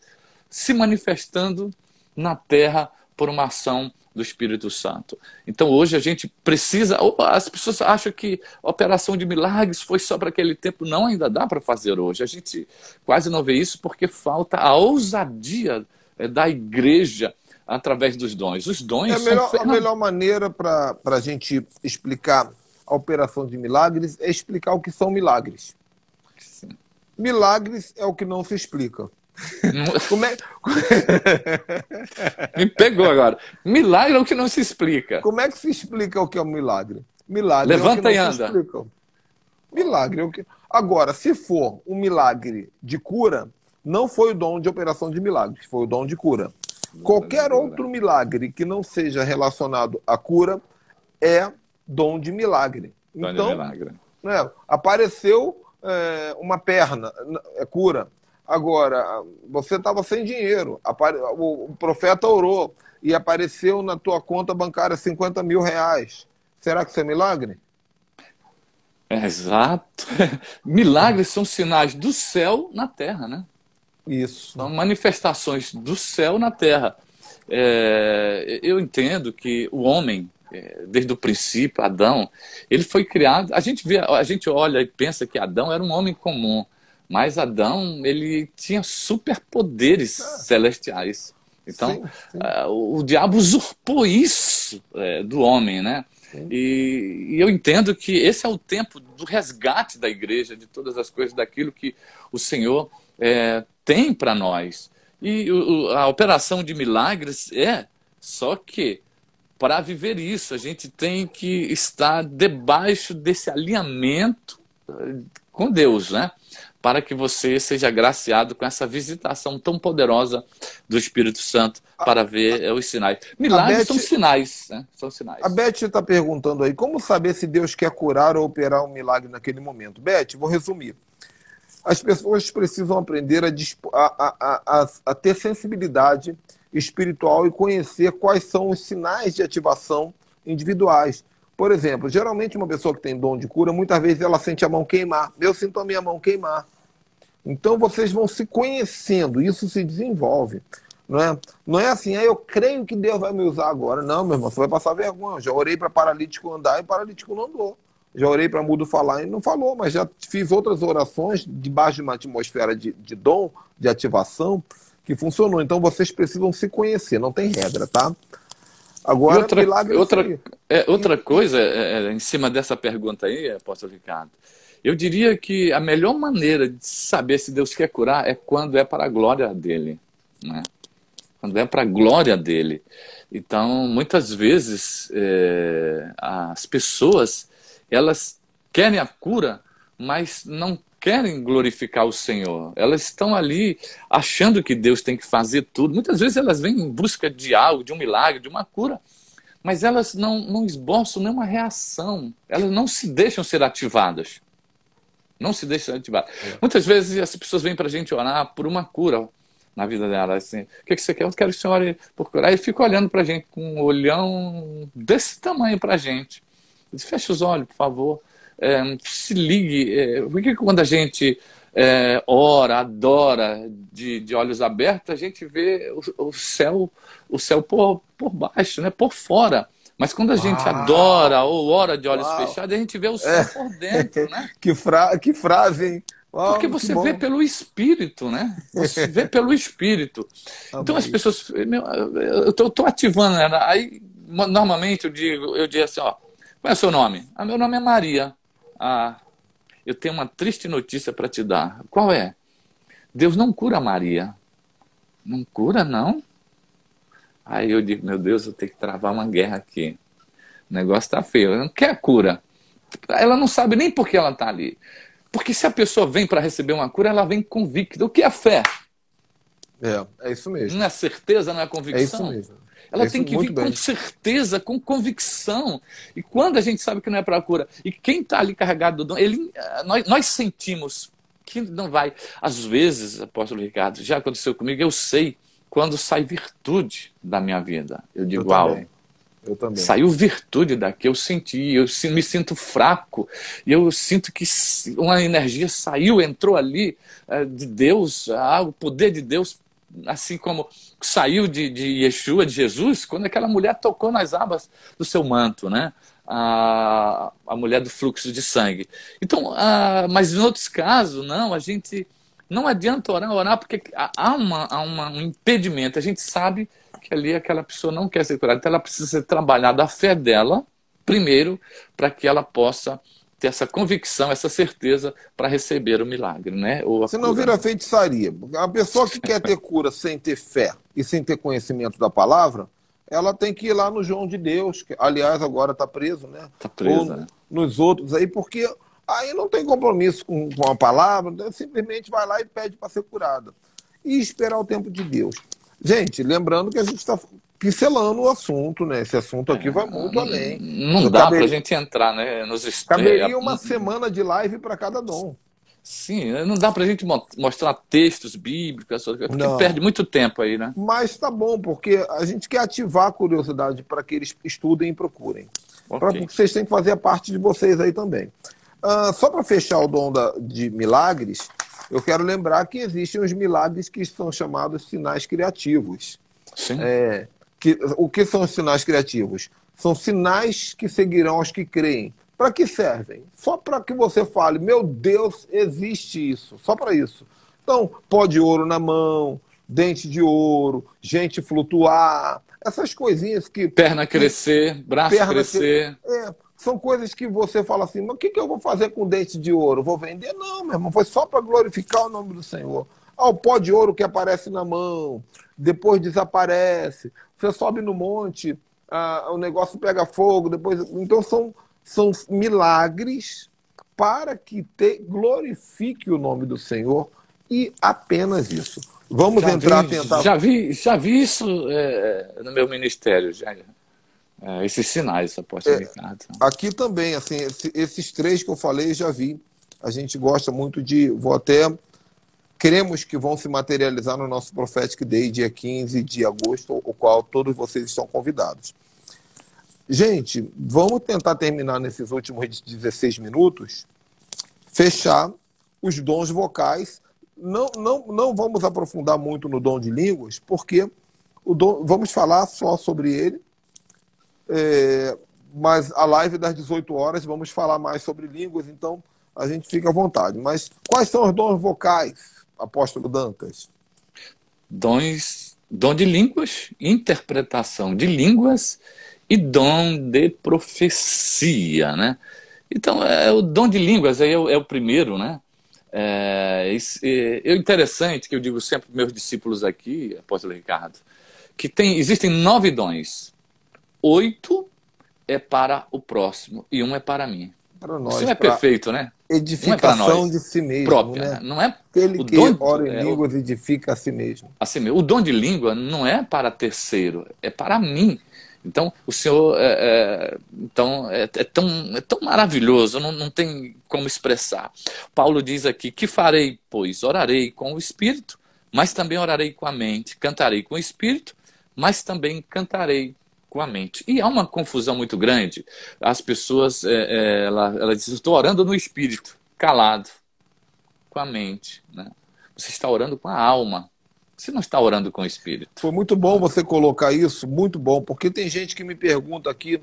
se manifestando na Terra por uma ação do Espírito Santo. Então hoje a gente precisa... As pessoas acham que a operação de milagres foi só para aquele tempo. Não, ainda dá para fazer hoje. A gente quase não vê isso porque falta a ousadia da igreja através dos dons. Os dons a melhor maneira para a gente explicar a operação de milagres é explicar o que são milagres. Sim. Milagres é o que não se explica. Como é... Me pegou agora. Milagre é o que não se explica. Como é que se explica o que é um milagre? Milagre Levanta é o que não e anda. Se explica. Milagre é o que... Agora, se for um milagre de cura, não foi o dom de operação de milagres, foi o dom de cura. Qualquer outro milagre que não seja relacionado à cura é dom de milagre. Então, de milagre. Né, apareceu uma perna, é cura. Agora, você estava sem dinheiro, o profeta orou e apareceu na tua conta bancária 50 mil reais. Será que isso é milagre? Exato. Milagres são sinais do céu na terra, né? Isso. São manifestações do céu na terra. Eu entendo que o homem, desde o princípio, Adão, ele foi criado... A gente olha e pensa que Adão era um homem comum, mas Adão, ele tinha superpoderes celestiais. Então, sim. O diabo usurpou isso do homem, né? E eu entendo que esse é o tempo do resgate da igreja, de todas as coisas, daquilo que o Senhor tem para nós. E a operação de milagres só que para viver isso, a gente tem que estar debaixo desse alinhamento com Deus, né? Para que você seja agraciado com essa visitação tão poderosa do Espírito Santo para ver os sinais. Milagres são sinais, né? São sinais. A Beth está perguntando aí, como saber se Deus quer curar ou operar um milagre naquele momento? Beth, vou resumir. As pessoas precisam aprender a ter sensibilidade espiritual e conhecer quais são os sinais de ativação individuais. Por exemplo, geralmente uma pessoa que tem dom de cura, muitas vezes ela sente a mão queimar. Eu sinto a minha mão queimar. Então vocês vão se conhecendo, isso se desenvolve. Não é assim, eu creio que Deus vai me usar agora. Não, meu irmão, você vai passar vergonha. Eu já orei para paralítico andar e paralítico não andou. Já orei para mudo falar e não falou, mas já fiz outras orações debaixo de uma atmosfera de dom, de ativação, que funcionou. Então vocês precisam se conhecer, não tem regra, tá? Agora, outra coisa, em cima dessa pergunta aí, apóstolo Ricardo, eu diria que a melhor maneira de saber se Deus quer curar é quando é para a glória dele, né? Quando é para a glória dele. Então, muitas vezes, as pessoas, elas querem a cura, mas não querem glorificar o Senhor. Elas estão ali achando que Deus tem que fazer tudo. Muitas vezes elas vêm em busca de algo, de um milagre, de uma cura, mas elas não esboçam nenhuma reação. Elas não se deixam ser ativadas. Não se deixam ser ativadas. Muitas vezes as pessoas vêm para a gente orar por uma cura na vida dela. Assim, o que você quer? Eu quero que o Senhor ore por curar. E fica olhando para a gente com um olhão desse tamanho para a gente. Fecha os olhos, por favor. Se ligue, porque quando a gente ora, adora de olhos abertos, a gente vê o céu por baixo, né? Por fora. Mas quando a gente adora ou ora de olhos fechados, a gente vê o céu por dentro, né? Que frase, hein? Uau, porque você vê pelo Espírito, né? Você vê pelo Espírito. Então as pessoas... eu estou ativando, né? Aí normalmente eu digo assim, ó, qual é o seu nome? Meu nome é Maria. Eu tenho uma triste notícia para te dar. Qual é? Deus não cura Maria. Não cura, não? Aí eu digo, meu Deus, eu tenho que travar uma guerra aqui. O negócio tá feio. Ela não quer a cura. Ela não sabe nem por que ela tá ali. Porque se a pessoa vem para receber uma cura, ela vem convicta. O que é fé? É isso Não mesmo. é certeza, não é É isso convicção? mesmo. É Ela isso tem que vir muito com bem. certeza, com convicção. E quando a gente sabe que não é para a cura, e quem está ali carregado do dom, nós sentimos que não vai. Às vezes, apóstolo Ricardo, já aconteceu comigo, eu sei quando sai virtude da minha vida. Eu Eu digo, uau, também. Eu também. saiu virtude daqui, eu senti, me sinto fraco, e eu sinto que uma energia saiu, entrou ali de Deus, o poder de Deus, assim como saiu de Yeshua, de Jesus, quando aquela mulher tocou nas abas do seu manto, né? A mulher do fluxo de sangue. Então, mas em outros casos, não, a gente não adianta orar porque há um impedimento, a gente sabe que ali aquela pessoa não quer ser curada. Então ela precisa ser trabalhada a fé dela, primeiro, para que ela possa ter essa convicção, essa certeza para receber o milagre, né? Ou a Senão cura, vira né? feitiçaria. A pessoa que quer ter cura sem ter fé e sem ter conhecimento da palavra, ela tem que ir lá no João de Deus, que aliás agora está preso, né? Tá presa, Ou né? nos outros aí, porque aí não tem compromisso com a palavra, então simplesmente vai lá e pede para ser curada. E esperar o tempo de Deus. Gente, lembrando que a gente está pincelando o assunto, né? Esse assunto aqui vai muito além. Não Eu dá para a caberia, gente entrar, né, nos caberia uma semana de live para cada dom. sim, não dá para a gente mostrar textos bíblicos, porque perde Não. muito tempo aí, né? Mas tá bom, porque a gente quer ativar a curiosidade para que eles estudem e procurem. Ok. Vocês têm que fazer a parte de vocês aí também. Só para fechar o dom de milagres, eu quero lembrar que existem os milagres que são chamados sinais criativos. Sim. O que são os sinais criativos? São sinais que seguirão aos que creem. Para que servem? Só para que você fale, meu Deus, existe isso. Só para isso. Então, pó de ouro na mão, dente de ouro, gente flutuar, essas coisinhas que... Perna crescer, braço Perna que, crescer. são coisas que você fala assim, mas o que eu vou fazer com dente de ouro? Vou vender? Não, meu irmão, foi só para glorificar o nome do Senhor. O pó de ouro que aparece na mão, depois desaparece. Você sobe no monte, o negócio pega fogo, depois... Então são milagres para que glorifique o nome do Senhor e apenas isso. Vamos tentar... Já vi isso no meu ministério, esses sinais, apóstolo Ricardo. Aqui também, assim, esses três que eu falei, já vi. A gente gosta muito queremos que vão se materializar no nosso Prophetic Day, dia 15 de agosto, o qual todos vocês estão convidados. Gente, vamos tentar terminar nesses últimos 16 minutos, fechar os dons vocais. Não vamos aprofundar muito no dom de línguas, porque vamos falar só sobre ele, mas a live das 18 horas vamos falar mais sobre línguas, então a gente fica à vontade. Mas quais são os dons vocais, apóstolo Dantas? Dom de línguas, interpretação de línguas e dom de profecia, né? Então, o dom de línguas aí é o primeiro, né? É interessante que eu digo sempre para meus discípulos aqui, apóstolo Ricardo, que existem 9 dons. 8 é para o próximo e 1 é para mim. Para nós. Isso não é perfeito, né? Edificação de si mesmo, própria, né? não é Aquele que ora em línguas edifica a si mesmo. Assim mesmo. O dom de língua não é para terceiro, é para mim. Então, o Senhor é tão maravilhoso, não tem como expressar. Paulo diz aqui, que farei, pois? Orarei com o Espírito, mas também orarei com a mente. Cantarei com o Espírito, mas também cantarei com a mente. E há uma confusão muito grande. As pessoas, ela dizem, estou orando no Espírito, calado, com a mente. Né? Você está orando com a alma. Você não está orando com o Espírito. Foi muito bom você colocar isso, muito bom, porque tem gente que me pergunta aqui,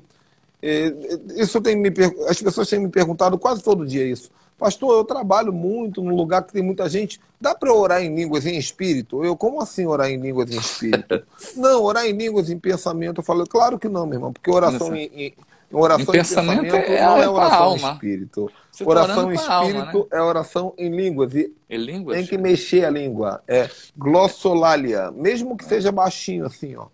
as pessoas têm me perguntado quase todo dia isso. Pastor, eu trabalho muito num lugar que tem muita gente, dá para orar em línguas em espírito? Como assim orar em línguas em espírito? Não, orar em línguas em pensamento. Eu falo, claro que não, meu irmão, porque oração em pensamento não é oração em espírito. Oração em espírito é oração em línguas. E tem que mexer a língua. É glossolalia. Mesmo que seja baixinho, assim, ó.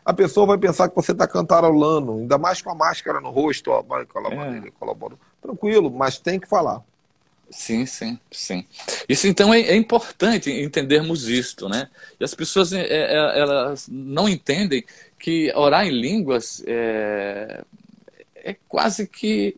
A pessoa vai pensar que você está cantarolando, ainda mais com a máscara no rosto. Ó. É. Tranquilo, mas tem que falar. Sim, sim, sim. Isso então é importante entendermos isto, né? E as pessoas elas não entendem que orar em línguas é quase que,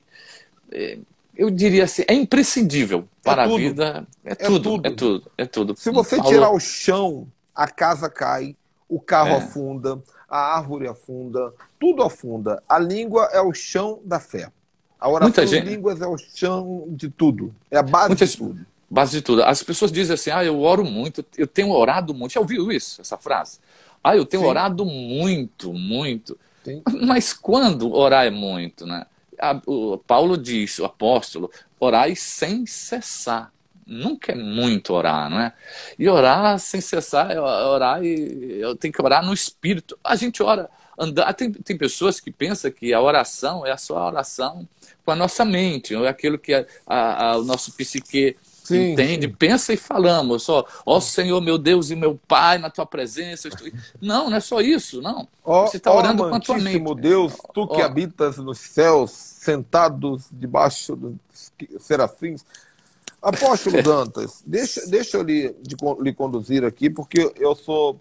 eu diria assim, é imprescindível É para a tudo. vida. É É tudo, é tudo. tudo, é tudo. Se você tirar Paulo, o chão, a casa cai, o carro é, afunda, a árvore afunda, tudo afunda. A língua é o chão da fé. A muita oração em gente, línguas é o chão de tudo. É a base de muitas, tudo. base de tudo. As pessoas dizem assim, eu oro muito, eu tenho orado muito. Já ouviu isso, essa frase? Eu tenho Sim, orado muito, muito. sim. Mas quando orar é muito, né? O Paulo diz, o apóstolo, orai sem cessar. Nunca é muito orar, não é? E orar sem cessar é orar e eu tenho que orar no espírito. A gente ora andar. Tem pessoas que pensam que a oração é a sua oração com a nossa mente, ou é aquilo que o nosso psique Sim, entende, sim. pensa e falamos só, ó Senhor meu Deus e meu Pai, na tua presença eu estou. Não, não é só isso, não. Ó, Você está ó orando com a tua mente. amantíssimo Deus, tu que Ó, habitas nos céus, sentados debaixo dos serafins. Apóstolo Dantas, deixa eu lhe conduzir aqui, porque eu sou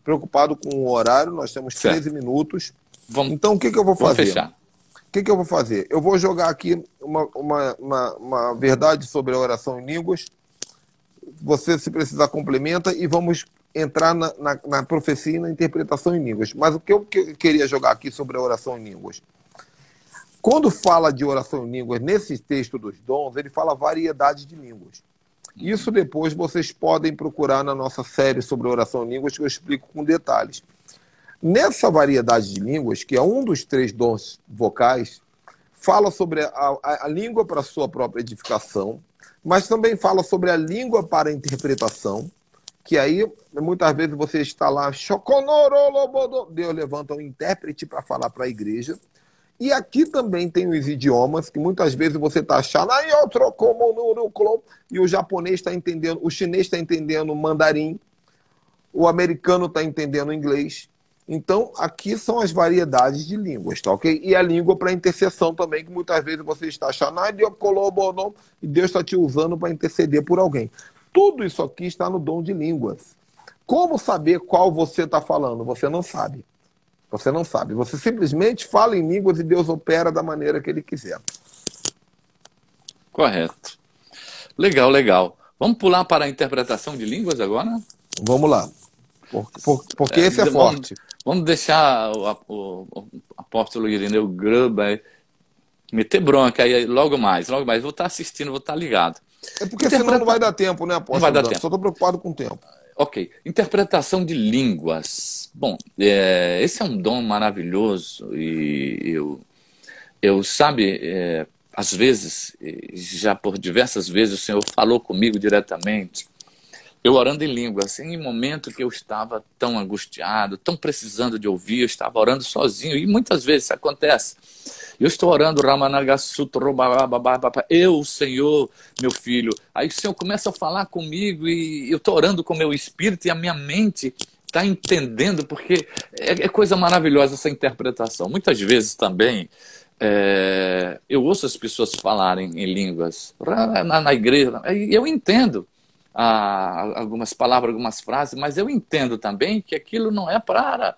preocupado com o horário, nós temos certo. 13 minutos. Vamos, Então, o que eu vou vamos fazer? fechar. O que eu vou fazer? Eu vou jogar aqui uma verdade sobre a oração em línguas. Você, se precisar, complementa e vamos entrar na profecia e na interpretação em línguas. Mas o que eu queria jogar aqui sobre a oração em línguas? Quando fala de oração em línguas, nesse texto dos dons, ele fala variedade de línguas. Isso depois vocês podem procurar na nossa série sobre oração em línguas, que eu explico com detalhes. Nessa variedade de línguas, que é um dos 3 dons vocais, fala sobre a língua para a sua própria edificação, mas também fala sobre a língua para a interpretação, que aí, muitas vezes, você está lá, Deus levanta um intérprete para falar para a igreja. E aqui também tem os idiomas, que muitas vezes você está achando, e o japonês está entendendo, o chinês está entendendo mandarim, o americano está entendendo inglês. Então, aqui são as variedades de línguas, tá ok? E a língua para intercessão também, que muitas vezes você está achando, e Deus está te usando para interceder por alguém. Tudo isso aqui está no dom de línguas. Como saber qual você está falando? Você não sabe. Você não sabe. Você simplesmente fala em línguas e Deus opera da maneira que Ele quiser. Correto. Legal, legal. Vamos pular para a interpretação de línguas agora? Vamos lá. Porque esse é forte. Vamos deixar o apóstolo Irineu Gruber meter bronca aí logo mais. Logo mais. Vou estar assistindo, vou estar ligado. É porque senão não vai dar tempo, né, apóstolo? Não vai dar tempo. Só estou preocupado com o tempo. Ok. Interpretação de línguas. Bom, esse é um dom maravilhoso e sabe, às vezes, já por diversas vezes, o Senhor falou comigo diretamente. Eu orando em línguas, em um momento que eu estava tão angustiado, tão precisando de ouvir, eu estava orando sozinho, e muitas vezes isso acontece. Eu estou orando, eu, Senhor, meu filho. Aí o Senhor começa a falar comigo e eu estou orando com o meu espírito e a minha mente está entendendo, porque é coisa maravilhosa essa interpretação. Muitas vezes também eu ouço as pessoas falarem em línguas na igreja, e eu entendo algumas palavras, algumas frases, mas eu entendo também que aquilo não é para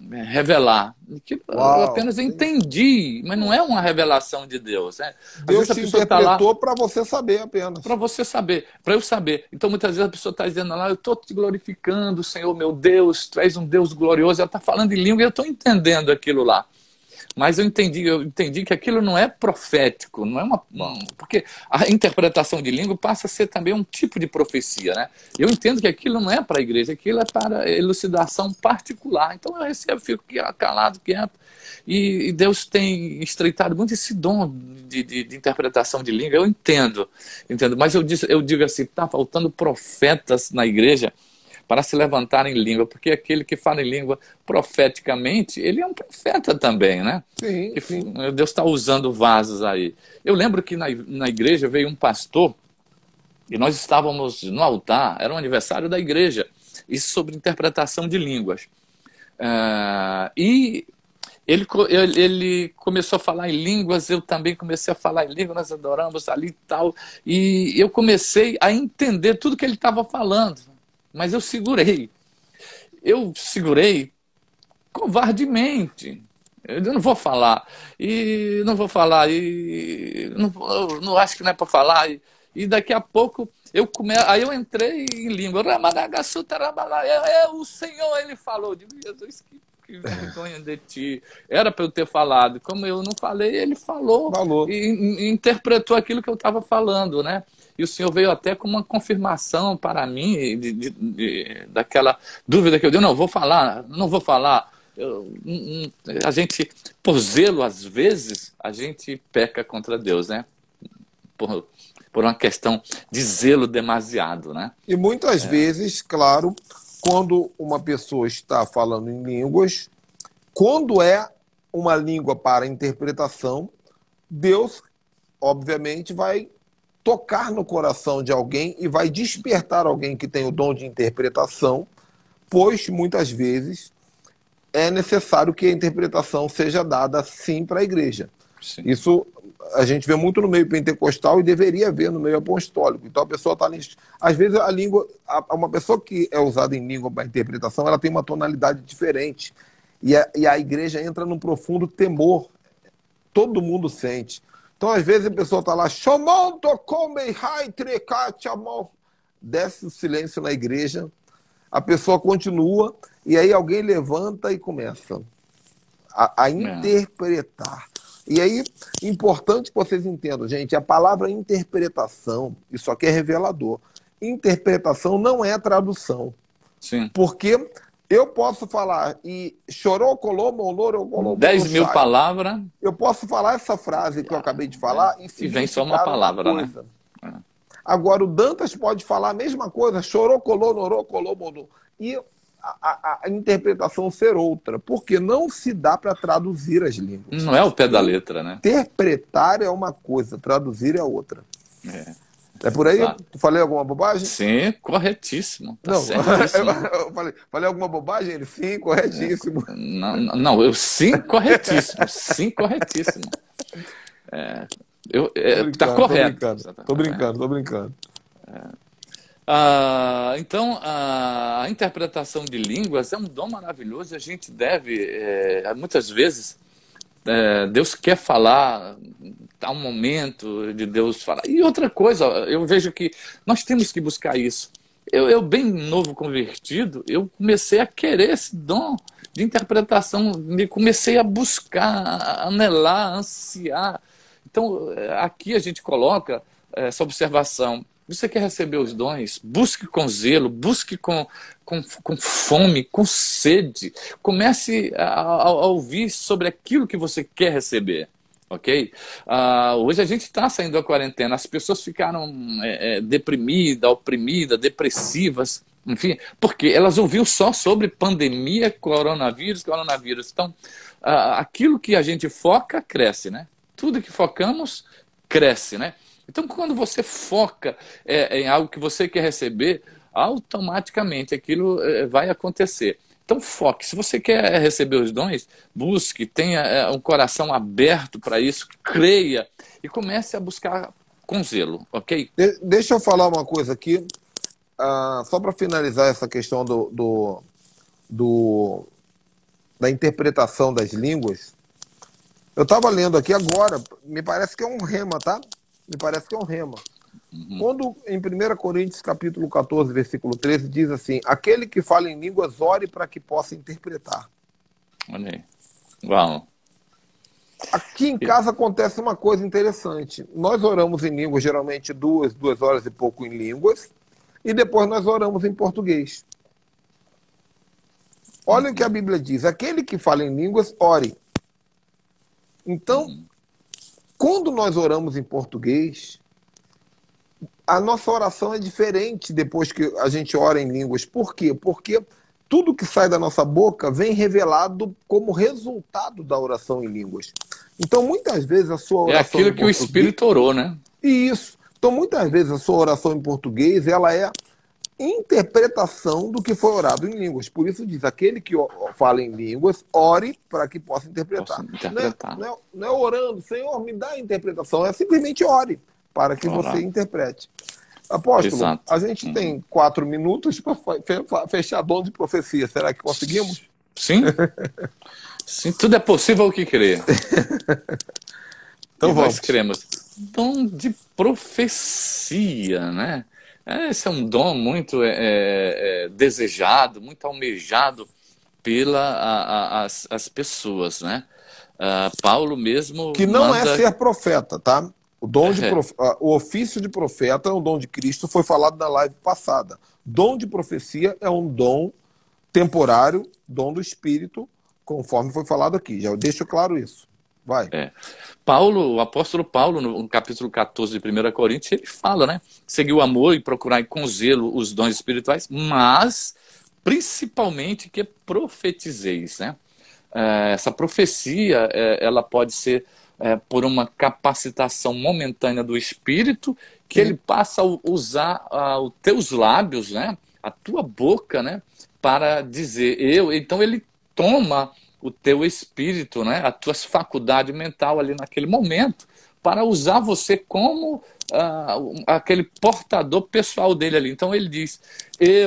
revelar. Eu apenas entendi, mas não é uma revelação de Deus. Né? Deus te interpretou para você saber apenas. Para você saber, para eu saber. Então, muitas vezes a pessoa está dizendo lá, eu estou te glorificando, Senhor, meu Deus, tu és um Deus glorioso. Ela está falando em língua e eu estou entendendo aquilo lá. Mas eu entendi que aquilo não é profético, não é porque a interpretação de língua passa a ser também um tipo de profecia, né? Eu entendo que aquilo não é para a igreja, aquilo é para elucidação particular. Então eu recebo, fico calado, quieto. E Deus tem estreitado muito esse dom de interpretação de língua. Eu entendo. Mas eu digo assim, está faltando profetas na igreja para se levantar em língua, porque aquele que fala em língua profeticamente, ele é um profeta também, né? Sim, sim. Deus está usando vasos aí. Eu lembro que na igreja veio um pastor E nós estávamos no altar, era um aniversário da igreja, isso sobre interpretação de línguas. E ele começou a falar em línguas, eu também comecei a falar em línguas, nós adoramos ali e tal. E eu comecei a entender tudo que ele estava falando, mas eu segurei. Eu segurei covardemente. Eu não vou falar. E não vou falar. E não acho que não é para falar. E daqui a pouco aí eu entrei em língua. O Senhor, ele falou. Eu digo, Jesus, que vergonha de ti. Era para eu ter falado. Como eu não falei, ele falou. E interpretou aquilo que eu estava falando, né? E o Senhor veio até com uma confirmação para mim daquela dúvida que eu dei. Não vou falar, não vou falar. A gente, por zelo, às vezes, a gente peca contra Deus, né? Por uma questão de zelo demasiado, né? E muitas vezes, claro, quando uma pessoa está falando em línguas, quando é uma língua para interpretação, Deus, obviamente, vai tocar no coração de alguém e vai despertar alguém que tem o dom de interpretação, pois muitas vezes é necessário que a interpretação seja dada sim para a igreja. Sim. Isso a gente vê muito no meio pentecostal e deveria ver no meio apostólico. Então a pessoa está ali. Às vezes a língua, uma pessoa que é usada em língua para interpretação, ela tem uma tonalidade diferente. E a igreja entra num profundo temor. Todo mundo sente. Então, às vezes, a pessoa está lá, desce o silêncio na igreja, a pessoa continua, e aí alguém levanta e começa a interpretar. E aí, importante que vocês entendam, gente, a palavra interpretação, isso aqui é revelador. Interpretação não é tradução. Sim. Porque eu posso falar e chorou, colou, molou, colou. 10 mil palavras. Eu posso falar essa frase que eu acabei de falar e vem só uma palavra, né? Agora, o Dantas pode falar a mesma coisa, chorou, colou, norou, colou, molou. E a interpretação ser outra, porque não se dá para traduzir as línguas. Não é o pé da letra, né? Interpretar é uma coisa, traduzir é outra. É por aí? Claro. Falei alguma bobagem? Sim, corretíssimo. Tá não, certíssimo. Eu falei alguma bobagem? Ele, sim, corretíssimo. Não, sim, corretíssimo. Sim, corretíssimo. Tá correto. Tô brincando. Então, a interpretação de línguas é um dom maravilhoso. A gente deve, muitas vezes, Deus quer falar, há um momento de Deus falar. E outra coisa, eu vejo que nós temos que buscar isso. Eu bem novo convertido, eu comecei a querer esse dom de interpretação, comecei a buscar, a anelar, a ansiar. Então, aqui a gente coloca essa observação. Você quer receber os dons? Busque com zelo, busque com fome, com sede. Comece a ouvir sobre aquilo que você quer receber. Ok? Hoje a gente está saindo da quarentena, as pessoas ficaram deprimidas, oprimidas, depressivas, enfim, porque elas ouviram só sobre pandemia, coronavírus. Então, aquilo que a gente foca, cresce, né? Tudo que focamos, cresce, né? Então, quando você foca em algo que você quer receber, automaticamente aquilo vai acontecer. Então, foque. Se você quer receber os dons, busque, tenha um coração aberto para isso, creia e comece a buscar com zelo, ok? Deixa eu falar uma coisa aqui, só para finalizar essa questão da interpretação das línguas. Eu estava lendo aqui agora, me parece que é um rema, tá? Me parece que é um rema. Quando em 1 Coríntios capítulo 14, versículo 13, diz assim: aquele que fala em línguas, ore para que possa interpretar. Olha aí. Uau. Aqui em casa acontece uma coisa interessante. Nós oramos em línguas, geralmente 2 horas e pouco em línguas, e depois nós oramos em português. Olha o que a Bíblia diz: aquele que fala em línguas, ore. Então, quando nós oramos em português, a nossa oração é diferente depois que a gente ora em línguas. Por quê? Porque tudo que sai da nossa boca vem revelado como resultado da oração em línguas. Então, muitas vezes, a sua oração... É aquilo que o Espírito orou, né? Isso. Então, muitas vezes, a sua oração em português, ela é interpretação do que foi orado em línguas. Por isso diz, aquele que fala em línguas, ore para que possa interpretar. Posso interpretar. Não é orando, Senhor, me dá a interpretação, é simplesmente ore para que você interprete. Apóstolo, Exato. A gente tem 4 minutos para fechar dom de profecia. Será que conseguimos? Sim. Sim, tudo é possível ao que crer. Então e vamos. Nós cremos. Dom de profecia, né? Esse é um dom muito desejado, muito almejado pelas as pessoas, né? Paulo mesmo que não manda... é ser profeta, tá? O ofício de profeta é um dom de Cristo, foi falado na live passada. Dom de profecia é um dom temporário, dom do Espírito, conforme foi falado aqui. Já deixo claro isso. Vai. O apóstolo Paulo, no capítulo 14 de 1 Coríntios, ele fala, né? Seguir o amor e procurar com zelo os dons espirituais, mas principalmente que profetizeis, né? Essa profecia, ela pode ser por uma capacitação momentânea do Espírito, que ele passa a usar os teus lábios, né? A tua boca, né? Para dizer então ele toma o teu espírito, né, as tuas faculdades mentais ali naquele momento, para usar você como aquele portador pessoal dele ali. Então ele diz,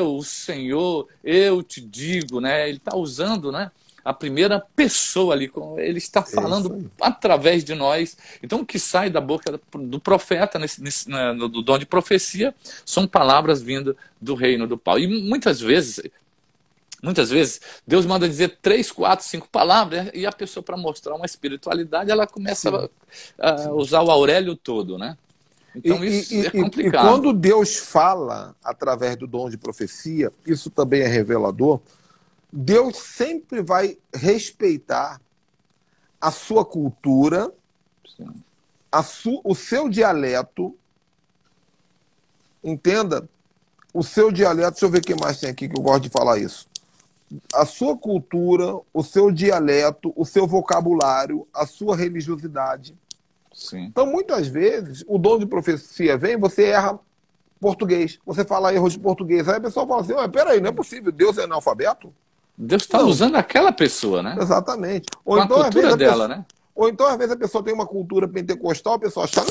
o Senhor, eu te digo, né? Ele está usando, né, a primeira pessoa ali, ele está falando através de nós. Então o que sai da boca do profeta, do dom de profecia, são palavras vindas do reino do Pai. E muitas vezes Deus manda dizer 3, 4, 5 palavras e a pessoa, para mostrar uma espiritualidade, ela começa a usar o Aurélio todo, né? Então isso é complicado. E quando Deus fala através do dom de profecia, isso também é revelador, Deus sempre vai respeitar a sua cultura, o seu dialeto, entenda? O seu dialeto, deixa eu ver o que mais tem aqui que eu gosto de falar isso. A sua cultura, o seu dialeto, o seu vocabulário, a sua religiosidade. Sim. Então, muitas vezes, o dom de profecia vem, você erra português, você fala erros de português. Aí a pessoa fala assim, peraí, não é possível, Deus é analfabeto? Deus está usando aquela pessoa, né? Exatamente. Com a cultura dela, né? Ou então, às vezes, a pessoa tem uma cultura pentecostal, a pessoa acha,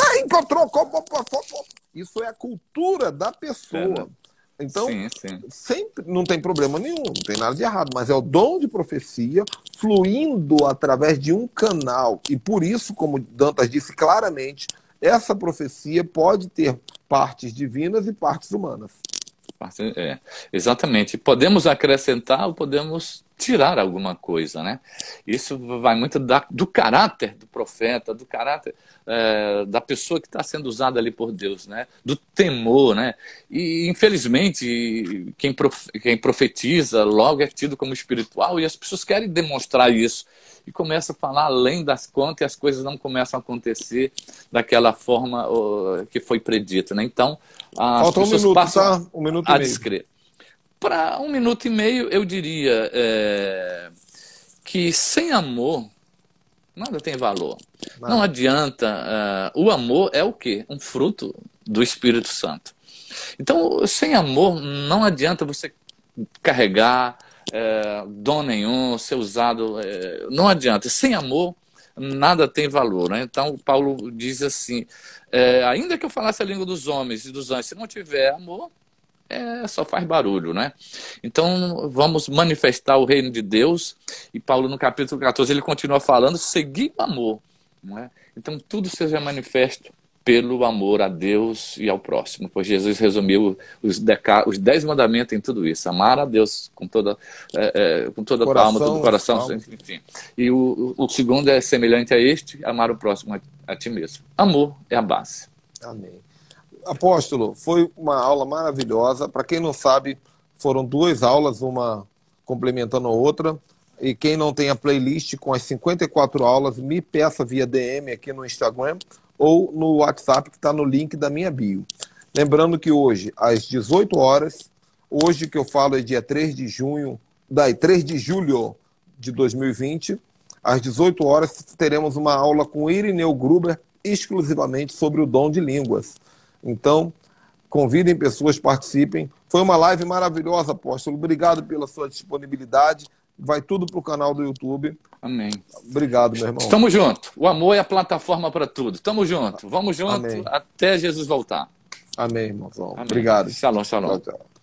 isso é a cultura da pessoa. Então, sempre não tem problema nenhum, não tem nada de errado, mas é o dom de profecia fluindo através de um canal. E por isso, como Dantas disse claramente, essa profecia pode ter partes divinas e partes humanas. Exatamente. Podemos acrescentar ou podemos tirar alguma coisa, né? Isso vai muito do caráter do profeta, do caráter da pessoa que está sendo usada ali por Deus, né? Do temor, né? E infelizmente quem profetiza logo é tido como espiritual e as pessoas querem demonstrar isso e começam a falar além das contas e as coisas não começam a acontecer daquela forma que foi predita, né? Então falta 1 minuto, passam, tá? 1 minuto e meio. Descrever. Para 1 minuto e meio, eu diria que sem amor, nada tem valor. Nada. Não adianta. O amor é o quê? Um fruto do Espírito Santo. Então, sem amor, não adianta você carregar dom nenhum, ser usado. Não adianta. Sem amor, nada tem valor, né? Então, Paulo diz assim, ainda que eu falasse a língua dos homens e dos anjos, se não tiver amor, só faz barulho, né? Então, vamos manifestar o reino de Deus. E Paulo, no capítulo 14, ele continua falando, seguir o amor, não é? Então, tudo seja manifesto pelo amor a Deus e ao próximo. Pois Jesus resumiu os 10 mandamentos em tudo isso. Amar a Deus com toda a alma, todo o coração, enfim. E o segundo é semelhante a este, amar o próximo a ti mesmo. Amor é a base. Amém. Apóstolo, foi uma aula maravilhosa. Para quem não sabe, foram 2 aulas, uma complementando a outra. E quem não tem a playlist com as 54 aulas, me peça via DM aqui no Instagram ou no WhatsApp, que está no link da minha bio. Lembrando que hoje, às 18 horas, hoje que eu falo é dia 3 de julho de 2020, às 18 horas teremos uma aula com Irineu Gruber, exclusivamente sobre o dom de línguas. Então, convidem pessoas, participem. Foi uma live maravilhosa, apóstolo. Obrigado pela sua disponibilidade. Vai tudo para o canal do YouTube. Amém. Obrigado, meu irmão. Estamos juntos. O amor é a plataforma para tudo. Estamos juntos. Vamos juntos Amém. até Jesus voltar. Amém, irmãozão. Amém. Obrigado. Shalom, shalom. Tchau, tchau.